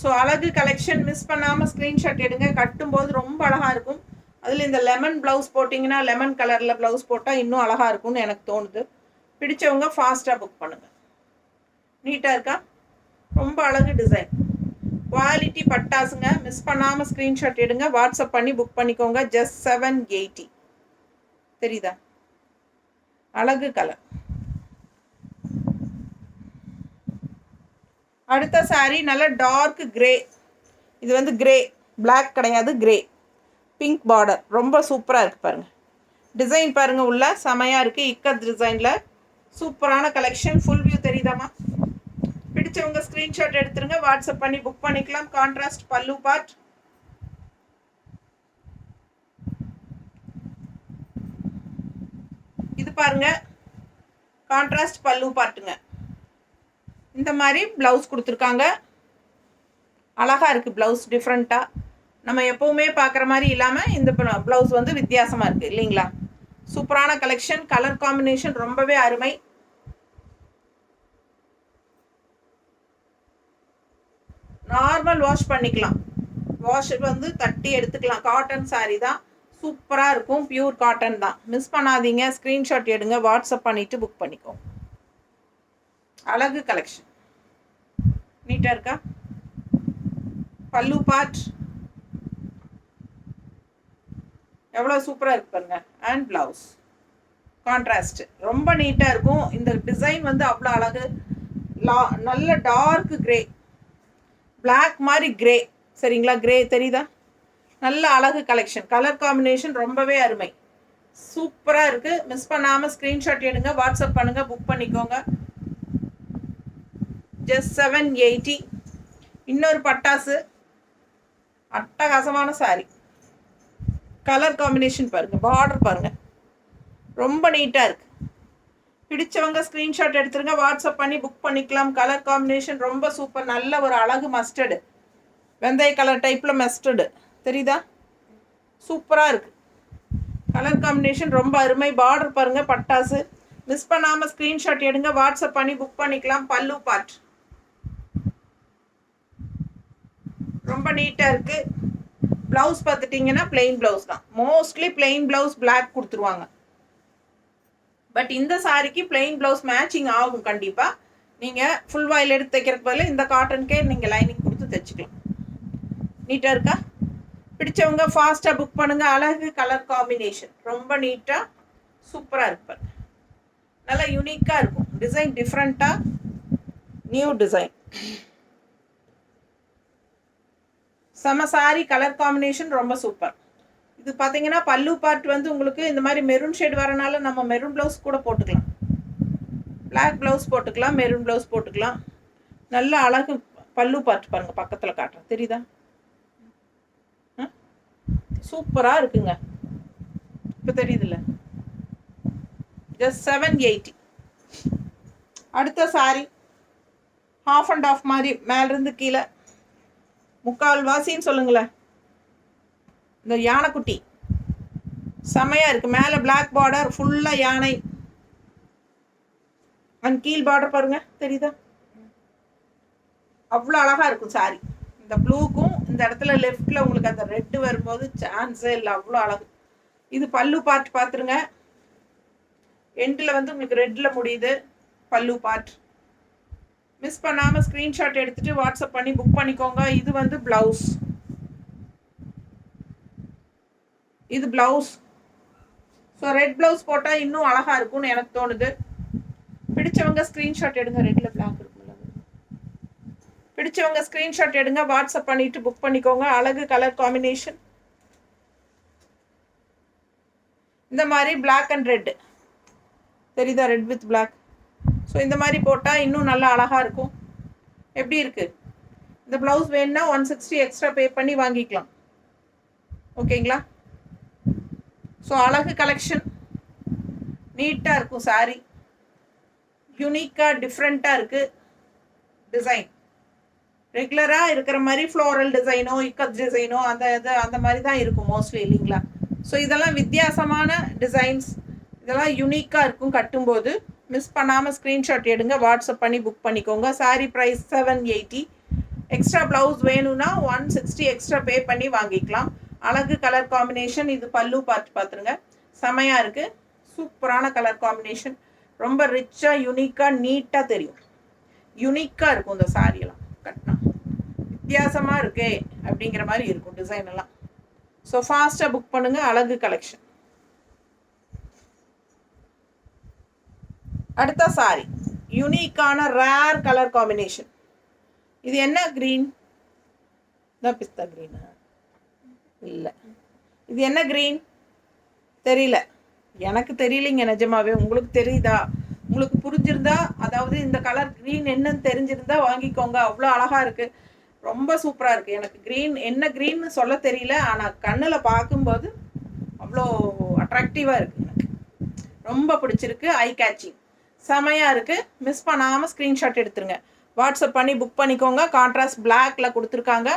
ஸோ அழகு கலெக்ஷன். மிஸ் பண்ணாமல் ஸ்க்ரீன்ஷாட் எடுங்க, கட்டும்போது ரொம்ப அழகாக இருக்கும். அதில் இந்த லெமன் ப்ளவுஸ் போட்டிங்கன்னா, லெமன் கலரில் ப்ளவுஸ் போட்டால் இன்னும் அழகாக இருக்கும்னு எனக்கு தோணுது. பிடிச்சவங்க ஃபாஸ்ட்டாக புக் பண்ணுங்கள். நீட்டாக இருக்கா? ரொம்ப அழகு டிசைன், குவாலிட்டி பட்டாசுங்க. மிஸ் பண்ணாமல் ஸ்க்ரீன்ஷாட் எடுங்க, வாட்ஸ்அப் பண்ணி புக் பண்ணிக்கோங்க. ஜஸ்ட் 780. தெரியுதா? அழகு கலர். அடுத்த சாரீ நல்ல டார்க் கிரே. இது வந்து கிரே, பிளாக் கிடையாது, கிரே. பிங்க் பார்டர், ரொம்ப சூப்பராக இருக்குது பாருங்கள். டிசைன் பாருங்கள், உள்ள செமையாக இருக்குது. இக்கத் டிசைனில் சூப்பரான கலெக்ஷன். ஃபுல் வியூ தெரியுதாம்மா? பிடிச்சவங்க ஸ்க்ரீன்ஷாட் எடுத்துருங்க, வாட்ஸ்அப் பண்ணி புக் பண்ணிக்கலாம். கான்ட்ராஸ்ட் பல்லு பார்ட். இது பாருங்க, கான்ட்ராஸ்ட் பல்லு பார்ட்டுங்க. இந்த மாதிரி ப்ளவுஸ் கொடுத்துருக்காங்க. அழகாக இருக்குது ப்ளவுஸ், டிஃப்ரெண்ட்டாக. நம்ம எப்போவுமே பார்க்குற மாதிரி இல்லாமல் இந்த ப்ளவுஸ் வந்து வித்தியாசமாக இருக்குது இல்லைங்களா? சூப்பரான கலெக்ஷன். கலர் காம்பினேஷன் ரொம்பவே அருமை. நார்மல் வாஷ் பண்ணிக்கலாம், வாஷ் வந்து தட்டி எடுத்துக்கலாம். காட்டன் சாரீ தான், சூப்பராக இருக்கும். பியூர் காட்டன் தான். மிஸ் பண்ணாதீங்க, ஸ்க்ரீன்ஷாட் எடுங்க, வாட்ஸ்அப் பண்ணிவிட்டு புக் பண்ணிக்கோங்க. அழகு கலெக்ஷன். நீட்டாக இருக்கா? பல்லு பார்ட் எவ்வளோ சூப்பராக இருக்கு பாருங்க. அண்ட் ப்ளவுஸ் கான்ட்ராஸ்ட் ரொம்ப நீட்டாக இருக்கும். இந்த டிசைன் வந்து அவ்வளோ அழகு. நல்ல டார்க் கிரே, பிளாக் மாதிரி கிரே. சரிங்களா? கிரே தெரியுதா? நல்ல அழகு கலெக்ஷன். கலர் காம்பினேஷன் ரொம்பவே அருமை, சூப்பராக இருக்குது. மிஸ் பண்ணாமல் ஸ்க்ரீன்ஷாட் எடுங்க, வாட்ஸ்அப் பண்ணுங்கள், புக் பண்ணிக்கோங்க. ஜஸ்ட் 780. இன்னொரு பட்டாசு, அட்டகாசமான சாரி. கலர் காம்பினேஷன் பாருங்கள், பார்டர் பாருங்கள், ரொம்ப நீட்டாக இருக்குது. பிடிச்சவங்க ஸ்க்ரீன்ஷாட் எடுத்துருங்க, வாட்ஸ்அப் பண்ணி புக் பண்ணிக்கலாம். கலர் காம்பினேஷன் ரொம்ப சூப்பர். நல்ல ஒரு அழகு மஸ்டர்டு, வெந்தய கலர் டைப்பில் மஸ்டர்டு தெரியுதா? சூப்பராக இருக்குது. கலர் காம்பினேஷன் ரொம்ப அருமை. பார்டர் பாருங்கள், பட்டாசு. மிஸ் பண்ணாமல் ஸ்க்ரீன்ஷாட் எடுங்க, வாட்ஸ்அப் பண்ணி புக் பண்ணிக்கலாம். பல்லு பார்ட் ரொம்ப நீட்டாக இருக்குது. ப்ளவுஸ் பார்த்துட்டிங்கன்னா பிளெயின் ப்ளவுஸ் தான். மோஸ்ட்லி பிளெயின் ப்ளவுஸ் பிளாக் கொடுத்துருவாங்க. பட் இந்த சாரிக்கு பிளெயின் ப்ளவுஸ் மேட்சிங் ஆகும் கண்டிப்பாக. நீங்கள் ஃபுல் வாயில் எடுத்து தைக்கிறதுக்கு பதில் இந்த காட்டனுக்கே நீங்கள் லைனிங் கொடுத்து தைச்சிக்கலாம். நீட்டாக இருக்கா? பிடிச்சவங்க ஃபாஸ்ட்டாக புக் பண்ணுங்கள். அழகு கலர் காம்பினேஷன் ரொம்ப நீட்டாக சூப்பராக இருப்பார். நல்லா யூனிக்காக இருக்கும். டிசைன் டிஃப்ரெண்ட்டாக நியூ டிசைன். செம சாரி கலர் காம்பினேஷன் ரொம்ப சூப்பர். இது பார்த்தீங்கன்னா பல்லு பார்ட் வந்து உங்களுக்கு இந்த மாதிரி மெரூன் ஷேட் வரனால நம்ம மெரூன் ப்ளவுஸ் கூட போட்டுக்கலாம். பிளாக் ப்ளவுஸ் போட்டுக்கலாம், மெரூன் ப்ளவுஸ் போட்டுக்கலாம். நல்ல அழகு பல்லு பார்ட் பாருங்கள், பக்கத்தில் காட்டுறேன் தெரியுதா? சூப்பராக இருக்குங்க. இப்போ தெரியுதுல்ல? ஜஸ்ட் 780. அடுத்த சாரி ஹாஃப் அண்ட் ஆஃப் மாதிரி மேலிருந்து கீழே முக்கால் வாசின்னு சொல்லுங்களேன். இந்த யானைக்குட்டி செமையாக இருக்குது. மேலே பிளாக் பார்டர் ஃபுல்லாக யானை அண்ட் கீழ் பார்டர் பாருங்கள் தெரியுதா? அவ்வளோ அழகாக இருக்கும் சாரி. இந்த ப்ளூக்கும் இந்த இடத்துல லெஃப்டில் உங்களுக்கு அந்த ரெட்டு வரும்போது சான்ஸே இல்லை, அவ்வளோ அழகு. இது பல்லு பார்ட் பார்த்துருங்க. எண்டில் வந்து உங்களுக்கு ரெட்டில் முடியுது பல்லு பார்ட். மிஸ் பண்ணாமல் ஸ்க்ரீன்ஷாட் எடுத்துகிட்டு வாட்ஸ்அப் பண்ணி புக் பண்ணிக்கோங்க. இது வந்து ப்ளவுஸ். இது ப்ளவுஸ். ஸோ ரெட் ப்ளவுஸ் போட்டால் இன்னும் அழகாக இருக்கும்னு எனக்கு தோணுது. பிடிச்சவங்க ஸ்க்ரீன்ஷாட் எடுங்க. ரெட்டில் பிளாக் இருக்குல்ல, பிடிச்சவங்க ஸ்க்ரீன்ஷாட் எடுங்க, வாட்ஸ்அப் பண்ணிவிட்டு புக் பண்ணிக்கோங்க. அழகு கலர் காம்பினேஷன். இந்த மாதிரி பிளாக் அண்ட் ரெட்டு தெரியுதா? Red with black. ஸோ இந்த மாதிரி போட்டால் இன்னும் நல்லா அழகாக இருக்கும். எப்படி இருக்குது? இந்த ப்ளவுஸ் வேணுன்னா 160 எக்ஸ்ட்ரா பே பண்ணி வாங்கிக்கலாம். ஓகேங்களா? ஸோ அழகு கலெக்ஷன் நீட்டாக இருக்கும். சாரி யூனிக்காக டிஃப்ரெண்ட்டாக இருக்குது. டிசைன் ரெகுலராக இருக்கிற மாதிரி ஃப்ளோரல் டிசைனோ இக்கத் டிசைனோ அந்த மாதிரி தான் இருக்கும் மோஸ்ட்லி, இல்லைங்களா? ஸோ இதெல்லாம் வித்தியாசமான டிசைன்ஸ். இதெல்லாம் யூனிக்காக இருக்கும் கட்டும்போது. மிஸ் பண்ணாமல் ஸ்க்ரீன்ஷாட் எடுங்க, வாட்ஸ்அப் பண்ணி புக் பண்ணிக்கோங்க. Sorry price 780. எக்ஸ்ட்ரா ப்ளவுஸ் வேணும்னா 160 எக்ஸ்ட்ரா பே பண்ணி வாங்கிக்கலாம். அழகு கலர் காம்பினேஷன். இது பல்லு பார்த்துருங்க, செமையாக இருக்குது. சூப்பரான கலர் காம்பினேஷன். ரொம்ப ரிச்சாக யூனிக்காக நீட்டாக தெரியும். யூனிக்காக இருக்கும் இந்த சாரியெல்லாம் கட்டினா. வித்தியாசமாக இருக்கே அப்படிங்கிற மாதிரி இருக்கும் டிசைன் எல்லாம். ஸோ ஃபாஸ்ட்டாக புக் பண்ணுங்கள். அழகு கலெக்ஷன். அடுத்த சாரி யூனிக்கான ரேர் கலர் காம்பினேஷன். இது என்ன க்ரீன் தான்? பிஸ்தா க்ரீனா? இல்லை, இது என்ன க்ரீன் தெரியல. எனக்கு தெரியலைங்க நிஜமாவே. உங்களுக்கு தெரியுதா? உங்களுக்கு புரிஞ்சிருந்தா, அதாவது இந்த கலர் க்ரீன் என்னன்னு தெரிஞ்சிருந்தா வாங்கிக்கோங்க. அவ்வளோ அழகாக இருக்குது. ரொம்ப சூப்பராக இருக்குது. எனக்கு க்ரீன் என்ன க்ரீன்னு சொல்ல தெரியல, ஆனால் கண்ணில் பார்க்கும்போது அவ்வளோ அட்ராக்டிவாக இருக்குது. எனக்கு ரொம்ப பிடிச்சிருக்கு. ஐ கேச்சிங் செமையாக இருக்குது. மிஸ் பண்ணாமல் ஸ்க்ரீன்ஷாட் எடுத்துருங்க, வாட்ஸ்அப் பண்ணி புக் பண்ணிக்கோங்க. கான்ட்ராஸ்ட் பிளாக்ல கொடுத்துருக்காங்க.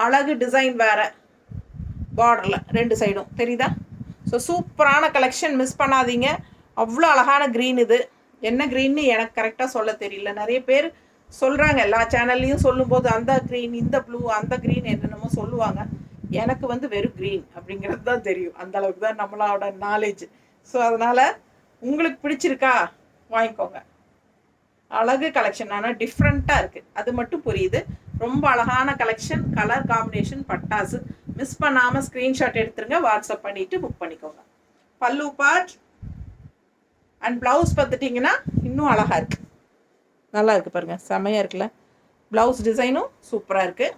அழகு டிசைன் வேறு பார்டரில் 2 சைடும் தெரியுதா? ஸோ சூப்பரான கலெக்ஷன், மிஸ் பண்ணாதீங்க. அவ்வளோ அழகான க்ரீன். இது என்ன க்ரீன்னு எனக்கு கரெக்டாக சொல்ல தெரியல. நிறைய பேர் சொல்கிறாங்க, எல்லா சேனல்லையும் சொல்லும்போது அந்த க்ரீன், இந்த ப்ளூ, அந்த க்ரீன் என்னென்னமோ சொல்லுவாங்க. எனக்கு வந்து வெறும் க்ரீன் அப்படிங்கிறது தான் தெரியும். அந்தளவுக்கு தான் நம்மளோட நாலேஜ். ஸோ அதனால் உங்களுக்கு பிடிச்சிருக்கா வாங்கிக்கோங்க. அழகு கலெக்ஷன், ஆனால் டிஃப்ரெண்ட்டாக இருக்குது, அது மட்டும் புரியுது. ரொம்ப அழகான கலெக்ஷன், கலர் காம்பினேஷன் பட்டாசு. மிஸ் பண்ணாமல் ஸ்க்ரீன்ஷாட் எடுத்துருங்க, வாட்ஸ்அப் பண்ணிவிட்டு புக் பண்ணிக்கோங்க. பல்லு பார்ட் அண்ட் ப்ளவுஸ் பார்த்துட்டிங்கன்னா இன்னும் அழகாக இருக்குது. நல்லா இருக்குது பாருங்கள், செமையாக இருக்குல்ல? ப்ளவுஸ் டிசைனும் சூப்பராக இருக்குது.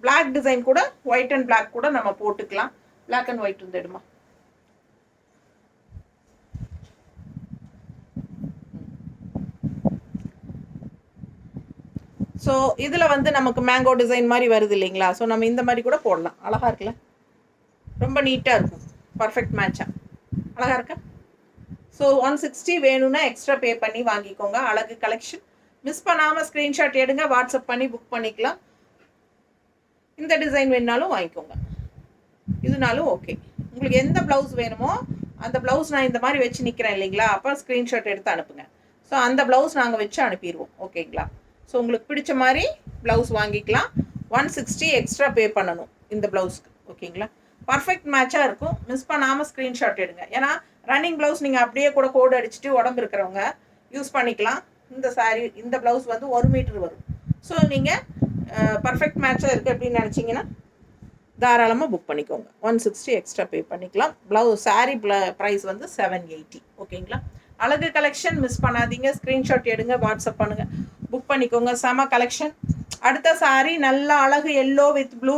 பிளாக் டிசைன் கூட ஒயிட் அண்ட் பிளாக் கூட நம்ம போட்டுக்கலாம். பிளாக் அண்ட் ஒயிட் வந்து எடுமா. ஸோ இதில் வந்து நமக்கு மேங்கோ டிசைன் மாதிரி வருது இல்லைங்களா? ஸோ நம்ம இந்த மாதிரி கூட போடலாம். அழகாக இருக்குல்ல? ரொம்ப நீட்டாக இருக்கும். பர்ஃபெக்ட் மேட்சாக அழகாக இருக்கா? ஸோ 160 வேணும்னா எக்ஸ்ட்ரா பே பண்ணி வாங்கிக்கோங்க. அழகு கலெக்ஷன். மிஸ் பண்ணாமல் ஸ்க்ரீன்ஷாட் எடுங்க, வாட்ஸ்அப் பண்ணி புக் பண்ணிக்கலாம். இந்த டிசைன் வேணுனாலும் வாங்கிக்கோங்க, இதுனாலும் ஓகே. உங்களுக்கு எந்த ப்ளவுஸ் வேணுமோ அந்த ப்ளவுஸ் நான் இந்த மாதிரி வச்சு நிற்கிறேன் இல்லைங்களா? அப்போ ஸ்க்ரீன்ஷாட் எடுத்து அனுப்புங்க. ஸோ அந்த ப்ளவுஸ் நாங்கள் வச்சு அனுப்பிடுவோம். ஓகேங்களா? ஸோ உங்களுக்கு பிடிச்ச மாதிரி ப்ளவுஸ் வாங்கிக்கலாம். 160 எக்ஸ்ட்ரா பே பண்ணணும் இந்த ப்ளவுஸ்க்கு. ஓகேங்களா? பர்ஃபெக்ட் மேட்சாக இருக்கும். மிஸ் பண்ணாமல் ஸ்க்ரீன்ஷாட் எடுங்க. ஏன்னா ரன்னிங் ப்ளவுஸ் நீங்கள் அப்படியே கூட கோடு அடிச்சுட்டு உடம்பு இருக்கிறவங்க யூஸ் பண்ணிக்கலாம். இந்த சாரீ இந்த ப்ளவுஸ் வந்து 1 மீட்டர் வரும். ஸோ நீங்கள் பர்ஃபெக்ட் மேட்சாக இருக்குது அப்படின்னு நினச்சிங்கன்னா தாராளமாக புக் பண்ணிக்கோங்க. 160 எக்ஸ்ட்ரா பே பண்ணிக்கலாம். ப்ளவுஸ் சாரீ ப்ரைஸ் வந்து 780. ஓகேங்களா? அழகு கலெக்ஷன் மிஸ் பண்ணாதீங்க. ஸ்க்ரீன்ஷாட் எடுங்க, வாட்ஸ்அப் பண்ணுங்கள், புக் பண்ணிக்கோங்க. செம கலெக்ஷன். அடுத்த சாரீ நல்ல அழகு எல்லோ வித் ப்ளூ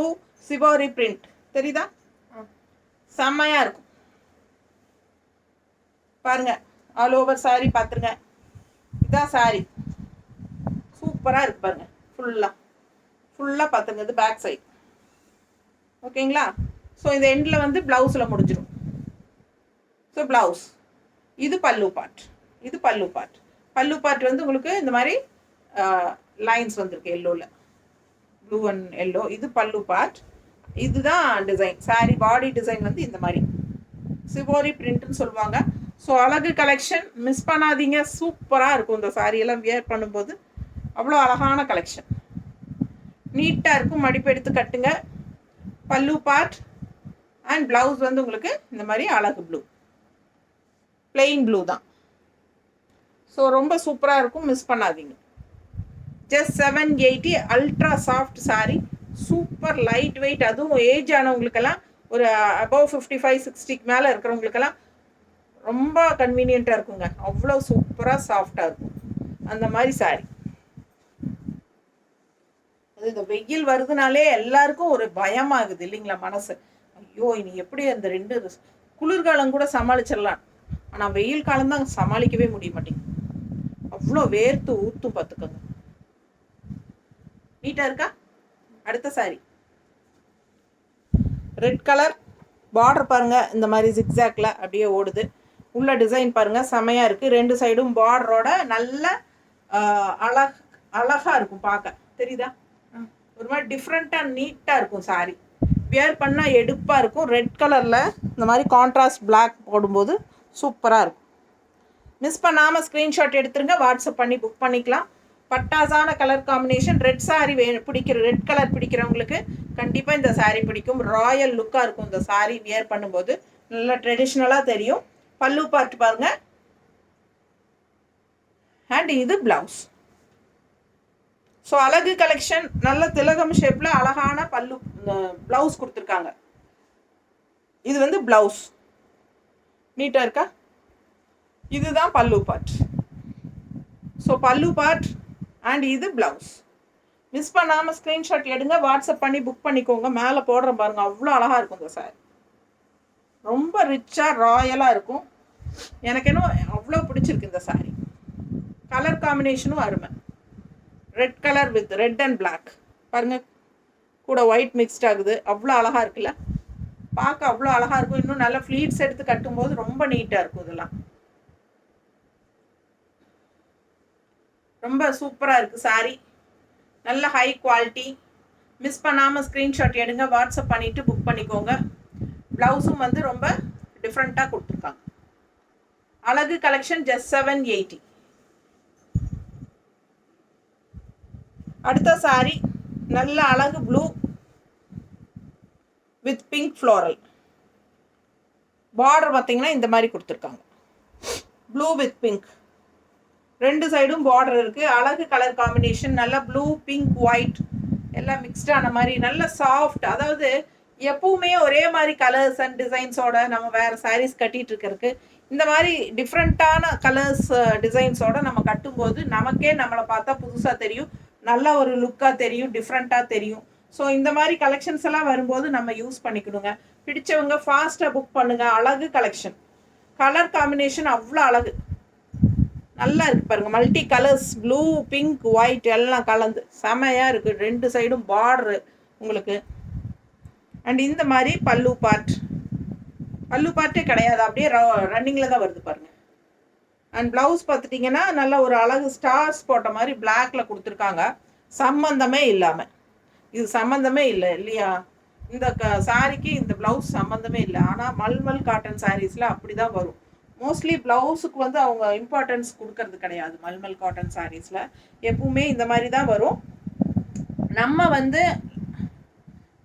சிவோரி பிரிண்ட். தெரியுதா? செம்மையாக இருக்கும் பாருங்க. ஆல் ஓவர் சாரீ பார்த்துருங்க. இதான் சாரீ சூப்பராக இருக்கு பாருங்க. ஃபுல்லாக பார்த்துங்க. இது பேக் சைட். ஓகேங்களா? ஸோ இந்த எண்டில் வந்து ப்ளவுஸில் முடிஞ்சிடும். ஸோ ப்ளவுஸ் இது பல்லு பார்ட். இது பல்லு பார்ட். பல்லு பார்ட் வந்து உங்களுக்கு இந்த மாதிரி லைன்ஸ் வந்திருக்கு எல்லோவில், ப்ளூ அண்ட் எல்லோ. இது பல்லு பார்ட். இதுதான் டிசைன். சாரீ பாடி டிசைன் வந்து இந்த மாதிரி சிவோரி பிரிண்ட்னு சொல்லுவாங்க. ஸோ அழகு கலெக்ஷன் மிஸ் பண்ணாதீங்க. சூப்பராக இருக்கும். இந்த சாரியெல்லாம் வியர் பண்ணும்போது அவ்வளோ அழகான கலெக்ஷன். நீட்டாக இருக்கும். மடிப்பு எடுத்து கட்டுங்க. பல்லு பார்ட் அண்ட் ப்ளவுஸ் வந்து உங்களுக்கு இந்த மாதிரி அழகு ப்ளூ, பிளெயின் ப்ளூ தான். ஸோ ரொம்ப சூப்பராக இருக்கும். மிஸ் பண்ணாதீங்க. Just 780. Ultra soft sari. Super light weight. அதுவும் ஏஜ் ஆனவங்களுக்கெல்லாம் ஒரு அபவ் 55-60 மேலே இருக்கிறவங்களுக்கெல்லாம் ரொம்ப கன்வீனியண்ட்டாக இருக்குங்க. அவ்வளோ சூப்பராக சாஃப்டாக இருக்கும் அந்த மாதிரி சாரீ. அது இந்த வெயில் வருதுனாலே எல்லாருக்கும் ஒரு பயமாகுது இல்லைங்களா மனசு. ஐயோ இனி எப்படி அந்த 2 குளிர்காலம் கூட சமாளிச்சிடலாம், ஆனால் வெயில் காலம் தான் சமாளிக்கவே முடிய மாட்டேங்குது. அவ்வளோ வேர்த்து ஊற்றும் பார்த்துக்கோங்க. நீட்டாக இருக்கா? அடுத்த சாரீ ரெட் கலர் பார்டர் பாருங்கள். இந்த மாதிரி ஜிக்ஸாக்ல அப்படியே ஓடுது. உள்ள டிசைன் பாருங்கள், செமையாக இருக்குது. 2 சைடும் பார்டரோட நல்ல அழகாக இருக்கும் பார்க்க. தெரியுதா? ஒரு மாதிரி டிஃப்ரெண்ட்டாக நீட்டாக இருக்கும் சாரீ. வியர் பண்ணால் எடுப்பாக இருக்கும். ரெட் கலரில் இந்த மாதிரி கான்ட்ராஸ்ட் பிளாக் போடும்போது சூப்பராக இருக்கும். மிஸ் பண்ணாமல் ஸ்க்ரீன்ஷாட் எடுத்துருங்க, வாட்ஸ்அப் பண்ணி புக் பண்ணிக்கலாம். பட்டாசான colour combination. Red sari red colour பிடிக்கிறவங்களுக்கு கண்டிப்பாக இந்த சாரீ பிடிக்கும். ராயல் லுக்காக இருக்கும் இந்த சாரீ வியர் பண்ணும்போது. நல்லா ட்ரெடிஷ்னலாக தெரியும். பல்லு பார்ட் பாருங்க. அண்ட் இது பிளவுஸ். ஸோ அழகு கலெக்ஷன். நல்ல திலகம் ஷேப்பில் அழகான பல்லு ப்ளவுஸ் கொடுத்துருக்காங்க. இது வந்து ப்ளவுஸ். நீட்டாக இருக்கா? இதுதான் பல்லு பார்ட். ஸோ பல்லு பார்ட் அண்ட் இது ப்ளவுஸ். மிஸ் பண்ணாமல் ஸ்க்ரீன்ஷாட் எடுங்க, வாட்ஸ்அப் பண்ணி புக் பண்ணிக்கோங்க. மேலே போடுற பாருங்க, அவ்வளோ அழகாக இருக்கும் இந்த சாரி. ரொம்ப ரிச்சாக ராயலாக இருக்கும். எனக்கு என்ன அவ்வளோ பிடிச்சிருக்கு இந்த சாரி. கலர் காம்பினேஷனும் அருமை. Red colour with red and black பாருங்கள், கூட ஒயிட் மிக்ஸ்ட் ஆகுது. அவ்வளோ அழகாக இருக்குல்ல, பார்க்க அவ்வளோ அழகாக இருக்கும். இன்னும் நல்ல ஃப்ளீட்ஸ் எடுத்து கட்டும்போது ரொம்ப நீட்டாக இருக்கும். இதெல்லாம் ரொம்ப சூப்பராக இருக்குது சாரி. நல்ல ஹை குவாலிட்டி. மிஸ் பண்ணாமல் ஸ்க்ரீன்ஷாட் எடுங்க, வாட்ஸ்அப் பண்ணிவிட்டு புக் பண்ணிக்கோங்க. ப்ளவுஸும் வந்து ரொம்ப டிஃப்ரெண்ட்டாக கொடுத்துருக்காங்க. அழகு கலெக்ஷன் ஜஸ்ட் 780. அடுத்த சாரி நல்ல அழகு blue with pink floral. Border பார்த்தீங்கன்னா இந்த மாதிரி கொடுத்துருக்காங்க, ப்ளூ வித் பிங்க். 2 சைடும் பார்டர் இருக்குது. அழகு கலர் காம்பினேஷன். நல்லா ப்ளூ பிங்க் ஒயிட் எல்லாம் மிக்ஸ்டான மாதிரி நல்ல சாஃப்ட். அதாவது எப்பவுமே ஒரே மாதிரி கலர்ஸ் அண்ட் டிசைன்ஸோட நம்ம வேறு சாரீஸ் கட்டிகிட்டு இருக்கிறதுக்கு இந்த மாதிரி டிஃப்ரெண்ட்டான கலர்ஸ் டிசைன்ஸோட நம்ம கட்டும்போது நமக்கே நம்மளை பார்த்தா புதுசாக தெரியும், நல்ல ஒரு லுக்காக தெரியும், டிஃப்ரெண்ட்டாக தெரியும். ஸோ இந்த மாதிரி கலெக்ஷன்ஸ் எல்லாம் வரும்போது நம்ம யூஸ் பண்ணிக்கணுங்க. பிடிச்சவங்க ஃபாஸ்ட்டாக புக் பண்ணுங்கள். அழகு கலெக்ஷன். கலர் காம்பினேஷன் அவ்வளோ அழகு, நல்லா இருக்குது பாருங்கள். Multi colours, blue pink white எல்லாம் கலந்து செமையாக இருக்குது. 2 சைடும் பார்டரு உங்களுக்கு. அண்ட் இந்த மாதிரி பல்லு பார்ட். பல்லு பார்ட்டே கிடையாது, அப்படியே ரன்னிங்கில் தான் வருது பாருங்கள். அண்ட் ப்ளவுஸ் பார்த்துட்டிங்கன்னா நல்ல ஒரு அழகு ஸ்டார்ஸ் போட்ட மாதிரி பிளாக்ல கொடுத்துருக்காங்க. சம்மந்தமே இல்லாமல், இது சம்மந்தமே இல்லை இல்லையா, இந்த சாரிக்கு இந்த ப்ளவுஸ் சம்மந்தமே இல்லை. ஆனால் மல்மல் காட்டன் சாரீஸில் அப்படி தான் வரும். மோஸ்ட்லி ப்ளவுஸுக்கு வந்து அவங்க இம்பார்ட்டன்ஸ் கொடுக்கறது கிடையாது. மல்மல் காட்டன் சாரீஸில் எப்பவுமே இந்த மாதிரி தான் வரும். நம்ம வந்து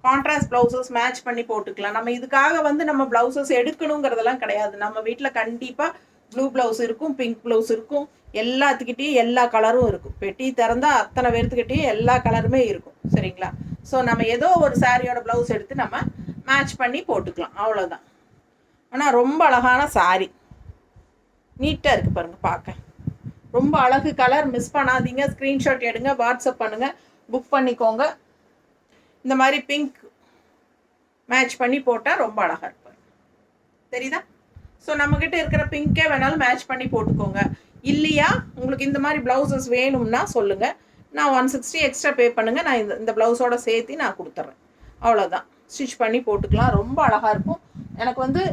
கான்ட்ராஸ்ட் ப்ளவுசஸ் மேட்ச் பண்ணி போட்டுக்கலாம். நம்ம இதுக்காக வந்து நம்ம ப்ளவுசஸ் எடுக்கணுங்கிறதெல்லாம் கிடையாது. நம்ம வீட்டில் கண்டிப்பாக ப்ளூ ப்ளவுஸ் இருக்கும், பிங்க் ப்ளவுஸ் இருக்கும், எல்லாத்துக்கிட்டேயும் எல்லா கலரும் இருக்கும். பெட்டி திறந்தால் அத்தனை பேர்த்துக்கிட்டேயும் எல்லா கலருமே இருக்கும். சரிங்களா? ஸோ நம்ம ஏதோ ஒரு சாரியோட ப்ளவுஸ் எடுத்து நம்ம மேட்ச் பண்ணி போட்டுக்கலாம், அவ்வளோதான். ஆனால் ரொம்ப அழகான சாரி, நீட்டாக இருக்குது பாருங்கள் பார்க்க. ரொம்ப அழகு கலர், மிஸ் பண்ணாதீங்க. ஸ்க்ரீன்ஷாட் எடுங்க, வாட்ஸ்அப் பண்ணுங்கள், புக் பண்ணிக்கோங்க. இந்த மாதிரி பிங்க் மேட்ச் பண்ணி போட்டால் ரொம்ப அழகாக இருப்பார். தெரியுதா? ஸோ நம்மக்கிட்ட இருக்கிற பிங்கே வேணாலும் மேட்ச் பண்ணி போட்டுக்கோங்க. இல்லையா உங்களுக்கு இந்த மாதிரி ப்ளவுசஸ் வேணும்னா சொல்லுங்கள், நான் 160 எக்ஸ்ட்ரா பே பண்ணுங்கள், நான் இந்த ப்ளவுஸோட சேர்த்து நான் கொடுத்துட்றேன். அவ்வளோதான், ஸ்டிச் பண்ணி போட்டுக்கலாம். ரொம்ப அழகாக இருக்கும். எனக்கு வந்து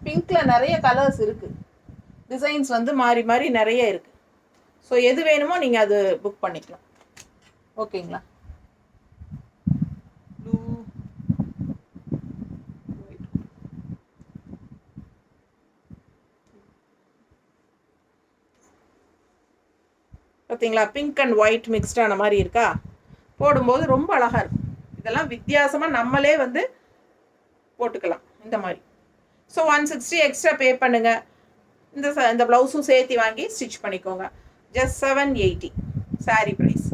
பிங்க்கில் நிறைய கலர்ஸ் இருக்குது, டிசைன்ஸ் வந்து மாறி மாறி நிறைய இருக்குது. ஸோ எது வேணுமோ நீங்கள் அது புக் பண்ணிக்கலாம். ஓகேங்களா? பார்த்தீங்களா? பிங்க் அண்ட் ஒயிட் மிக்ஸ்டான மாதிரி இருக்கா? போடும்போது ரொம்ப அழகாக இருக்கும். இதெல்லாம் வித்தியாசமாக நம்மளே வந்து போட்டுக்கலாம் இந்த மாதிரி. ஸோ 160 எக்ஸ்ட்ரா பே பண்ணுங்கள். இந்த ப்ளவுஸும் சேர்த்து வாங்கி ஸ்டிச் பண்ணிக்கோங்க. Just 780 sari price.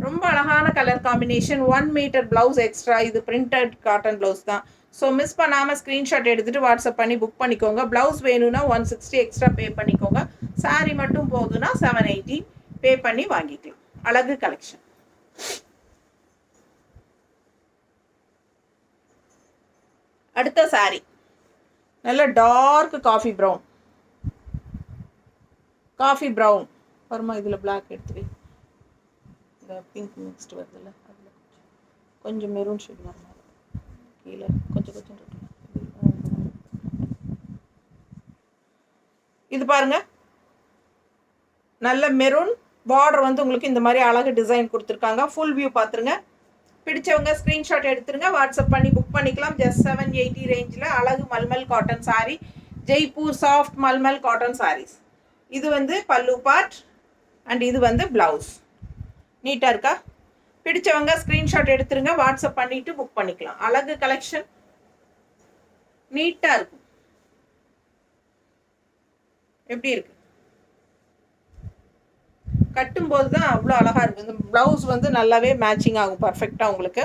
ரொம்ப அழகான colour combination. 1 metre blouse extra. இது பிரிண்டட் காட்டன் ப்ளவுஸ் தான். ஸோ மிஸ் பண்ணாமல் ஸ்க்ரீன்ஷாட் எடுத்துகிட்டு வாட்ஸ்அப் பண்ணி புக் பண்ணிக்கோங்க. ப்ளவுஸ் வேணும்னா 160 எக்ஸ்ட்ரா பே பண்ணிக்கோங்க. சாரீ மட்டும் போதுன்னா 780 பே பண்ணி வாங்கிக்கலாம். அழகு கலெக்ஷன். அடுத்த சாரீ நல்ல dark coffee brown. Coffee brown வருமா? இதில் பிளாக் எடுத்துவே, இந்த பிங்க் மிக்ஸ்டு வருதுல்ல, அதில் கொஞ்சம் மெரூன் ஷேட் வர மாதிரி கீழே கொஞ்சம் கொஞ்சம் இருக்கு. இது பாருங்க, நல்ல மெரூன் பார்டர் வந்து உங்களுக்கு இந்த மாதிரி அழகு டிசைன் கொடுத்துருக்காங்க. ஃபுல் வியூ பார்த்துருங்க. பிடிச்சவங்க ஸ்க்ரீன்ஷாட் எடுத்துருங்க, வாட்ஸ்அப் பண்ணி புக் பண்ணிக்கலாம். ஜஸ்ட் 780 ரேஞ்சில் அழகு mulmul cotton sari. Jaipur soft mulmul cotton saris. இது வந்து பல்லு பார்ட் அண்ட் இது வந்து ப்ளவுஸ். நீட்டாக இருக்கா? பிடிச்சவங்க ஸ்க்ரீன்ஷாட் எடுத்துருங்க, வாட்ஸ்அப் பண்ணிவிட்டு புக் பண்ணிக்கலாம். அழகு கலெக்ஷன், நீட்டாக இருக்கும். எப்படி இருக்கு? கட்டும்போது தான் அவ்வளோ அழகாக இருக்கும். இந்த ப்ளவுஸ் வந்து நல்லாவே மேட்சிங் ஆகும் பர்ஃபெக்டாக உங்களுக்கு.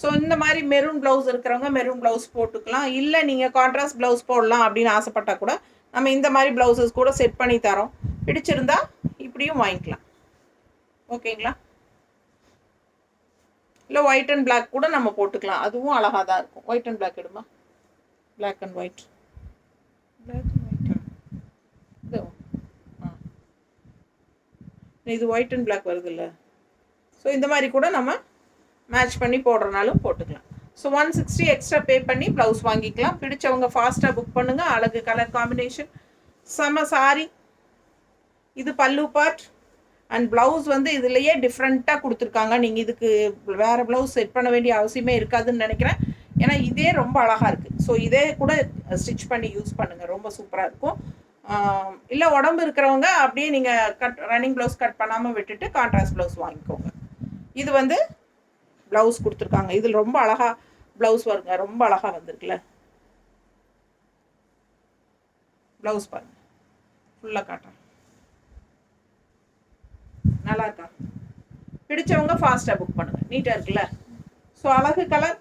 ஸோ இந்த மாதிரி மெரூன் ப்ளவுஸ் இருக்கிறவங்க மெரூன் ப்ளவுஸ் போட்டுக்கலாம். இல்லை நீங்கள் கான்ட்ராஸ்ட் ப்ளவுஸ் போடலாம் அப்படின்னு ஆசைப்பட்டால் கூட நம்ம இந்த மாதிரி ப்ளவுசஸ் கூட செட் பண்ணி தரோம். பிடிச்சிருந்தா இப்படியும் வாங்கிக்கலாம். ஓகேங்களா? இல்லை ஒயிட் அண்ட் பிளாக் கூட நம்ம போட்டுக்கலாம், அதுவும் அழகாக தான் இருக்கும். ஒயிட் அண்ட் பிளாக் எடுமா, black and white, black and white. இது ஒயிட் அண்ட் பிளாக் வருது இல்லை? ஸோ இந்த மாதிரி கூட நம்ம மேட்ச் பண்ணி போடுறனாலும் போட்டுக்கலாம். ஸோ 160 எக்ஸ்ட்ரா பே பண்ணி ப்ளவுஸ் வாங்கிக்கலாம். பிடிச்சவங்க ஃபாஸ்ட்டாக புக் பண்ணுங்கள். அழகு கலர் காம்பினேஷன், செம சாரி. இது பல்லு பார்ட் அண்ட் ப்ளவுஸ் வந்து இதுலேயே டிஃப்ரெண்ட்டாக கொடுத்துருக்காங்க. நீங்கள் இதுக்கு வேறு ப்ளவுஸ் செட் பண்ண வேண்டிய அவசியமே இருக்காதுன்னு நினைக்கிறேன். ஏன்னா இதே ரொம்ப அழகாக இருக்குது. ஸோ இதே கூட ஸ்டிச் பண்ணி யூஸ் பண்ணுங்கள், ரொம்ப சூப்பராக இருக்கும். இல்லை உடம்பு இருக்கிறவங்க அப்படியே நீங்கள் ரன்னிங் ப்ளவுஸ் கட் பண்ணாமல் விட்டுட்டு கான்ட்ராஸ்ட் ப்ளவுஸ் வாங்கிக்கோங்க. இது வந்து ப்ளவுஸ் கொடுத்துருக்காங்க. இதில் ரொம்ப அழகாக ப்ளவுஸ் வருங்க, ரொம்ப அழகாக வந்திருக்குல்ல ப்ளவுஸ். பாருங்க, ஃபுல்லாக காட்டுறேன். நல்லா இருக்கா? பிடிச்சவங்க ஃபாஸ்ட்டாக புக் பண்ணுங்கள். நீட்டாக இருக்குல்ல? ஸோ அழகு கலர்,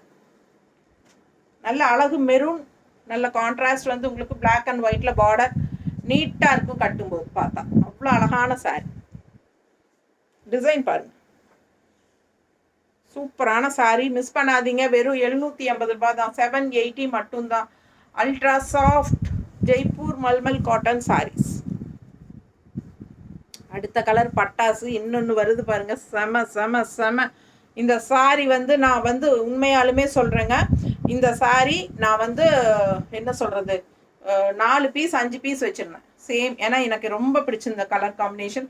நல்ல அழகு மெரூன், நல்ல கான்ட்ராஸ்ட் வந்து உங்களுக்கு பிளாக் அண்ட் ஒயிட்டில் பார்டர். நீட்டாக இருக்கும் கட்டும்போது, பார்த்தா அவ்வளோ அழகான சாரி. டிசைன் பாருங்க, சூப்பரான சாரி. மிஸ் பண்ணாதீங்க. வெறும் 750 ரூபாய் தான், 780 மட்டும்தான். Ultra soft Jaipur mulmul cotton saris. அடுத்த கலர் பட்டாசு, இன்னொன்று வருது பாருங்க, செம செம செம. இந்த சாரி வந்து நான் வந்து உண்மையாலுமே சொல்கிறேங்க, இந்த சாரி நான் வந்து என்ன சொல்கிறது, 4 பீஸ் 5 பீஸ் வச்சுருந்தேன் சேம். ஏன்னா எனக்கு ரொம்ப பிடிச்சிருந்த கலர் காம்பினேஷன்.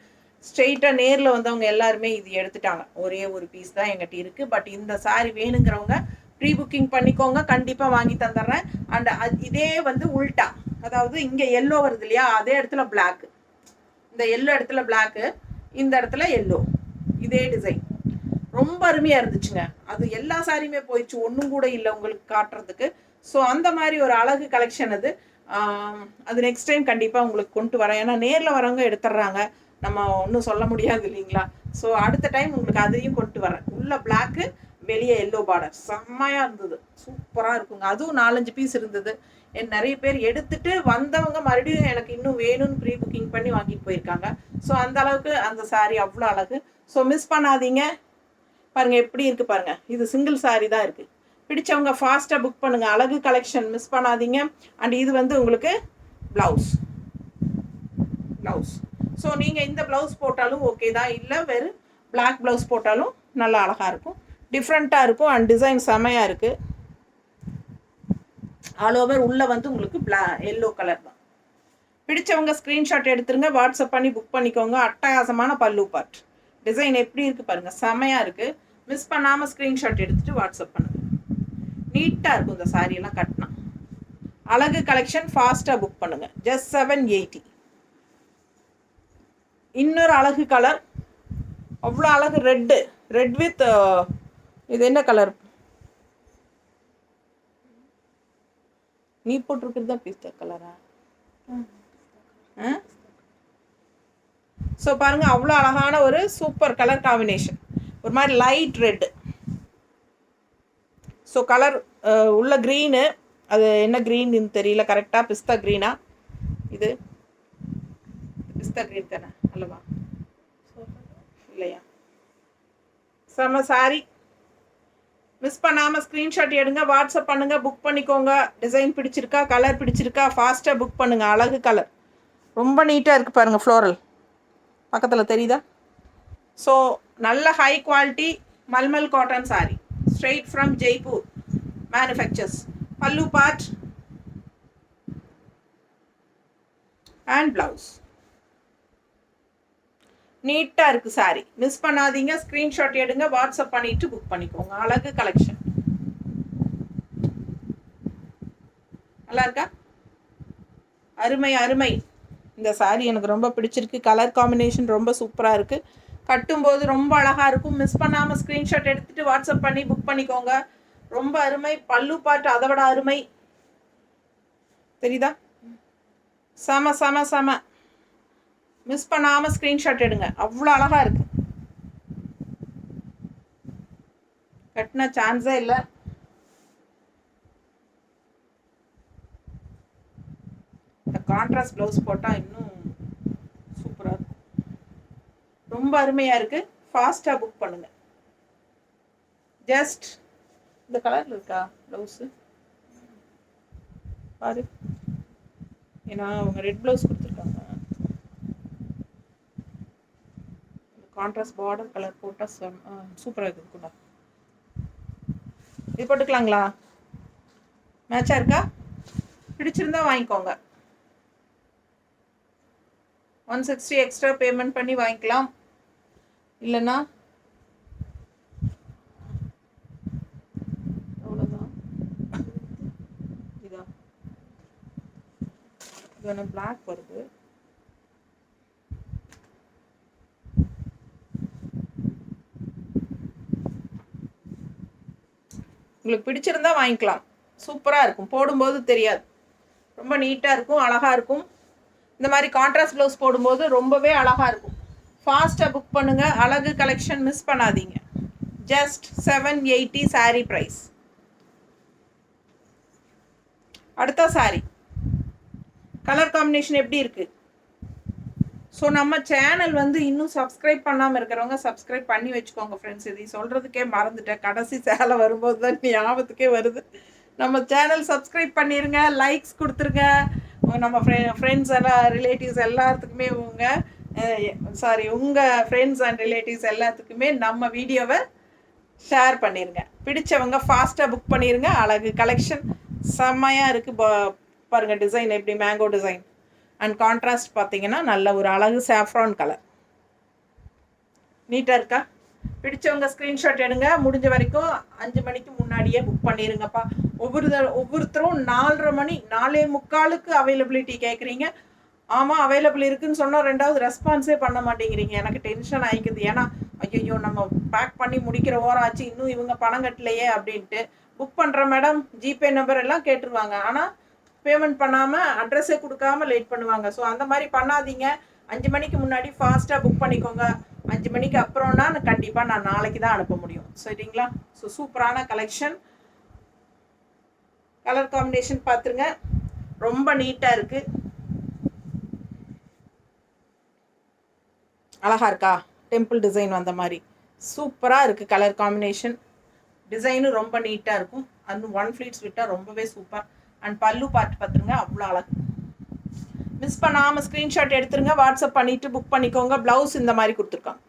ஸ்ட்ரெயிட்டாக நேரில் வந்தவங்க எல்லாருமே இது எடுத்துட்டாங்க. ஒரே ஒரு பீஸ் தான் எங்கிட்ட இருக்குது. பட் இந்த சாரி வேணுங்கிறவங்க ப்ரீ புக்கிங் பண்ணிக்கோங்க, கண்டிப்பாக வாங்கி தந்துடுறேன். அண்ட் இதே வந்து உல்ட்டா, அதாவது இங்கே எல்லோ வருது இல்லையா, அதே இடத்துல பிளாக்கு, இந்த எல்லோ இடத்துல பிளாக்கு, இந்த இடத்துல எல்லோ, இதே டிசைன் ரொம்ப அருமையாக இருந்துச்சுங்க. அது எல்லா சாரியுமே போயிடுச்சு, ஒன்றும் கூட இல்லை உங்களுக்கு காட்டுறதுக்கு. ஸோ அந்த மாதிரி ஒரு அழகு கலெக்ஷன் அது. அது நெக்ஸ்ட் டைம் கண்டிப்பாக உங்களுக்கு கொண்டு வரேன். ஏன்னா நேரில் வரவங்க எடுத்துடுறாங்க, நம்ம ஒன்றும் சொல்ல முடியாது இல்லைங்களா. ஸோ அடுத்த டைம் உங்களுக்கு அதையும் கொண்டு வரேன். உள்ள பிளாக்கு, வெளியே எல்லோ பார்டர், செம்மையாக இருந்தது, சூப்பராக இருக்குங்க. அதுவும் 4-5 பீஸ் இருந்தது. நிறைய பேர் எடுத்துட்டு வந்தவங்க மறுபடியும் எனக்கு இன்னும் வேணும்னு ப்ரீ புக்கிங் பண்ணி வாங்கிட்டு போயிருக்காங்க. ஸோ அந்த அளவுக்கு அந்த சாரீ அவ்வளோ அழகு. ஸோ மிஸ் பண்ணாதீங்க. பாருங்கள் எப்படி இருக்குது பாருங்கள், இது சிங்கிள் சாரீ தான் இருக்குது. பிடிச்சவங்க ஃபாஸ்ட்டாக புக் பண்ணுங்கள். அழகு கலெக்ஷன் மிஸ் பண்ணாதீங்க. அண்ட் இது வந்து உங்களுக்கு ப்ளவுஸ். ஸோ நீங்கள் இந்த ப்ளவுஸ் போட்டாலும் ஓகே தான், இல்லை வெறும் பிளாக் ப்ளவுஸ் போட்டாலும் நல்லா அழகாக இருக்கும், டிஃப்ரெண்ட்டாக இருக்கும். அண்ட் டிசைன் செமையாக இருக்குது. ஆல் ஓவர் உள்ளே வந்து உங்களுக்கு எல்லோ கலர் தான். பிடிச்சவங்க ஸ்க்ரீன்ஷாட் எடுத்துருங்க, வாட்ஸ்அப் பண்ணி புக் பண்ணிக்கோங்க. அட்டகாசமான பல்லு பார்ட். டிசைன் எப்படி இருக்குது பாருங்கள், செமையாக இருக்குது. மிஸ் பண்ணாமல் ஸ்க்ரீன்ஷாட் எடுத்துகிட்டு வாட்ஸ்அப் பண்ணுங்கள். நீட்டாக இருக்கும் இந்த சாரியெல்லாம் கட்டினா. அழகு கலெக்ஷன் ஃபாஸ்ட்டாக புக் பண்ணுங்கள். ஜஸ்ட் 780. இன்னொரு அழகு கலர், அவ்வளோ அழகு. ரெட் வித் இது என்ன கலர்? நீ போட்டிருக்கிறது தான் பிஸ்தா கலரா? ஸோ பாருங்கள், அவ்வளோ அழகான ஒரு சூப்பர் கலர் காம்பினேஷன். ஒரு மாதிரி லைட் ரெட்டு. ஸோ கலர் உள்ள க்ரீனு, அது என்ன க்ரீன்னு தெரியல கரெக்டாக. பிஸ்தா க்ரீனா? இது பிஸ்தா க்ரீன் தானே அல்லவா? இல்லையா? செம்ம சாரி. மிஸ் பண்ணாமல் ஸ்க்ரீன்ஷாட் எடுங்க, வாட்ஸ்அப் பண்ணுங்கள், புக் பண்ணிக்கோங்க. டிசைன் பிடிச்சிருக்கா, கலர் பிடிச்சிருக்கா, ஃபாஸ்ட்டாக புக் பண்ணுங்கள். அழகு கலர், ரொம்ப நீட்டாக இருக்குது பாருங்கள். ஃப்ளோரல் பக்கத்தில் தெரியுதா? ஸோ நல்ல high quality mulmul cotton sorry, straight from Jaipur manufacturers. பல்லு பார்ட் அண்ட் ப்ளவுஸ். நீட்டாக இருக்குது சாரி, மிஸ் பண்ணாதீங்க. ஸ்க்ரீன்ஷாட் எடுங்க, வாட்ஸ்அப் பண்ணிவிட்டு புக் பண்ணிக்கோங்க. அழகு கலெக்ஷன். நல்லா இருக்கா? அருமை அருமை. இந்த சாரி எனக்கு ரொம்ப பிடிச்சிருக்கு. கலர் காம்பினேஷன் ரொம்ப சூப்பராக இருக்குது. கட்டும்போது ரொம்ப அழகாக இருக்கும். மிஸ் பண்ணாமல் ஸ்க்ரீன்ஷாட் எடுத்துகிட்டு வாட்ஸ்அப் பண்ணி புக் பண்ணிக்கோங்க. ரொம்ப அருமை. பல்லு பாட்டு அதை விட அருமை. தெரியுதா? செம செம செம. மிஸ் பண்ணாமல் ஸ்க்ரீன்ஷாட் எடுங்க, அவ்வளோ அழகாக இருக்குது. கட்டின சான்ஸே இல்லை. இந்த கான்ட்ராஸ்ட் ப்ளவுஸ் போட்டால் இன்னும் சூப்பராக இருக்கும். ரொம்ப அருமையாக இருக்குது. ஃபாஸ்ட்டாக புக் பண்ணுங்கள். ஜஸ்ட் இந்த கலரில் இருக்கா ப்ளவுஸு பாரு. ஏன்னா அவங்க ரெட் ப்ளவுஸ் கொடுத்துருக்காங்க. கான்ட்ராஸ்ட் பார்டர் கலர் போட்டால் சூப்பராக இருக்குது கூட. இது போட்டுக்கலாங்களா? மேட்சாக இருக்கா? பிடிச்சிருந்தா வாங்கிக்கோங்க. 160 எக்ஸ்ட்ரா பேமெண்ட் பண்ணி வாங்கிக்கலாம். இல்லைன்னா அவ்வளோதான். இதான் இது ஒன்று பிளாக் வருது. உங்களுக்கு பிடிச்சிருந்தா வாங்கிக்கலாம். சூப்பராக இருக்கும், போடும்போது தெரியாது. ரொம்ப நீட்டாக இருக்கும், அழகாக இருக்கும். இந்த மாதிரி கான்ட்ராஸ்ட் ப்ளவுஸ் போடும்போது ரொம்பவே அழகாக இருக்கும். ஃபாஸ்ட்டாக புக் பண்ணுங்கள். அழகு கலெக்ஷன் மிஸ் பண்ணாதீங்க. Just 780 sari price. அடுத்த சாரீ கலர் காம்பினேஷன் எப்படி இருக்குது? ஸோ நம்ம சேனல் வந்து இன்னும் சப்ஸ்கிரைப் பண்ணாமல் இருக்கிறவங்க சப்ஸ்கிரைப் பண்ணி வச்சுக்கோங்க ஃப்ரெண்ட்ஸ். இது சொல்கிறதுக்கே மறந்துட்டேன், கடைசி சேலை வரும்போது தான் ஞாபகத்துக்கே வருது. நம்ம சேனல் சப்ஸ்கிரைப் பண்ணிடுங்க, லைக்ஸ் கொடுத்துருங்க. நம்ம ஃப்ரெண்ட்ஸ் எல்லாம் ரிலேட்டிவ்ஸ் எல்லாத்துக்குமே உங்கள் ஃப்ரெண்ட்ஸ் அண்ட் ரிலேட்டிவ்ஸ் எல்லாத்துக்குமே நம்ம வீடியோவை ஷேர் பண்ணிடுங்க. பிடிச்சவங்க ஃபாஸ்ட்டாக புக் பண்ணிடுங்க. அழகு கலெக்ஷன் செம்மையாக இருக்குது பாருங்கள். டிசைன் எப்படி மேங்கோ டிசைன் அண்ட் கான்ட்ராஸ்ட் பார்த்தீங்கன்னா நல்ல ஒரு அழகு சாஃப்ரான் கலர். நீட்டாக இருக்கா? பிடிச்சவங்க ஸ்க்ரீன்ஷாட் எடுங்க. முடிஞ்ச வரைக்கும் 5 மணிக்கு முன்னாடியே புக் பண்ணிடுங்கப்பா. ஒவ்வொருத்தரும் 4:30 மணி 4:45க்கு அவைலபிலிட்டி கேட்குறீங்க. ஆமாம், அவைலபிள் இருக்குதுன்னு சொன்னால் 2வது ரெஸ்பான்ஸே பண்ண மாட்டேங்கிறீங்க. எனக்கு டென்ஷன் ஆகிக்குது. ஏன்னா ஐயோ நம்ம பேக் பண்ணி முடிக்கிற ஓரம் ஆச்சு, இன்னும் இவங்க பணம் கட்டலையே அப்படின்ட்டு புக் பண்ணுற மேடம் ஜிபே நம்பர் எல்லாம் கேட்டுருவாங்க. ஆனால் பேமெண்ட் பண்ணாமல் அட்ரஸே கொடுக்காம லேட் பண்ணுவாங்க. ஸோ அந்த மாதிரி பண்ணாதீங்க. 5 மணிக்கு முன்னாடி ஃபாஸ்ட்டாக புக் பண்ணிக்கோங்க. 5 மணிக்கு அப்புறம்னா கண்டிப்பாக நான் நாளைக்கு தான் அனுப்ப முடியும். சரிங்களா? ஸோ சூப்பரான கலெக்ஷன். கலர் காம்பினேஷன் பார்த்துருங்க, ரொம்ப நீட்டாக இருக்குது. அழகாக இருக்கா? டெம்பிள் டிசைன் வந்த மாதிரி சூப்பராக இருக்குது. கலர் காம்பினேஷன் டிசைனும் ரொம்ப நீட்டாக இருக்கும். அது 1 ஃப்ளீட்ஸ் விட்டால் ரொம்பவே சூப்பர். அண்ட் பல்லு பார்த்து பார்த்துருங்க, அவ்வளோ அழகு. மிஸ் பண்ணாமல் ஸ்க்ரீன்ஷாட் எடுத்துருங்க, வாட்ஸ்அப் பண்ணிவிட்டு புக் பண்ணிக்கோங்க. ப்ளவுஸ் இந்த மாதிரி கொடுத்துருக்காங்க,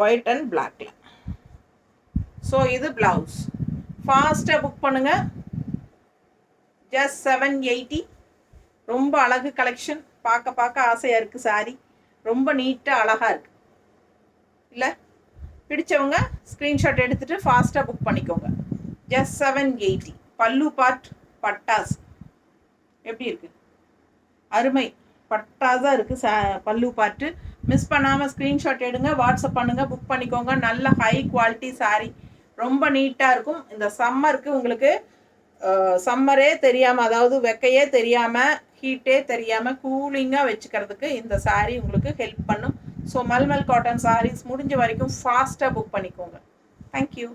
ஒயிட் அண்ட் பிளாக்ல. ஸோ இது ப்ளவுஸ். ஃபாஸ்ட்டாக புக் பண்ணுங்கள். ஜஸ்ட் 780. ரொம்ப அழகு கலெக்ஷன். பார்க்க பார்க்க ஆசையாக இருக்குது. சாரி ரொம்ப நீட்டாக அழகாக இருக்குது. இல்லை பிடிச்சவங்க ஸ்க்ரீன்ஷாட் எடுத்துகிட்டு ஃபாஸ்ட்டாக புக் பண்ணிக்கோங்க. ஜஸ்ட் 780. பல்லு பார்ட் பட்டாஸ் எப்படி இருக்குது? அருமை, பட்டாஸாக இருக்குது பல்லு பார்ட்டு. மிஸ் பண்ணாமல் ஸ்க்ரீன்ஷாட் எடுங்க, வாட்ஸ்அப் பண்ணுங்கள், புக் பண்ணிக்கோங்க. நல்ல ஹை குவாலிட்டி சாரீ, ரொம்ப நீட்டாக இருக்கும். இந்த சம்மருக்கு உங்களுக்கு சம்மரே தெரியாமல், அதாவது வெக்கையே தெரியாமல், ஹீட்டே தெரியாமல் கூலிங்காக வச்சுக்கிறதுக்கு இந்த சாரீ உங்களுக்கு ஹெல்ப் பண்ணும். ஸோ மல்மல் காட்டன் சாரீஸ் முடிஞ்ச வரைக்கும் ஃபாஸ்ட்டாக புக் பண்ணிக்கோங்க. தேங்க்யூ.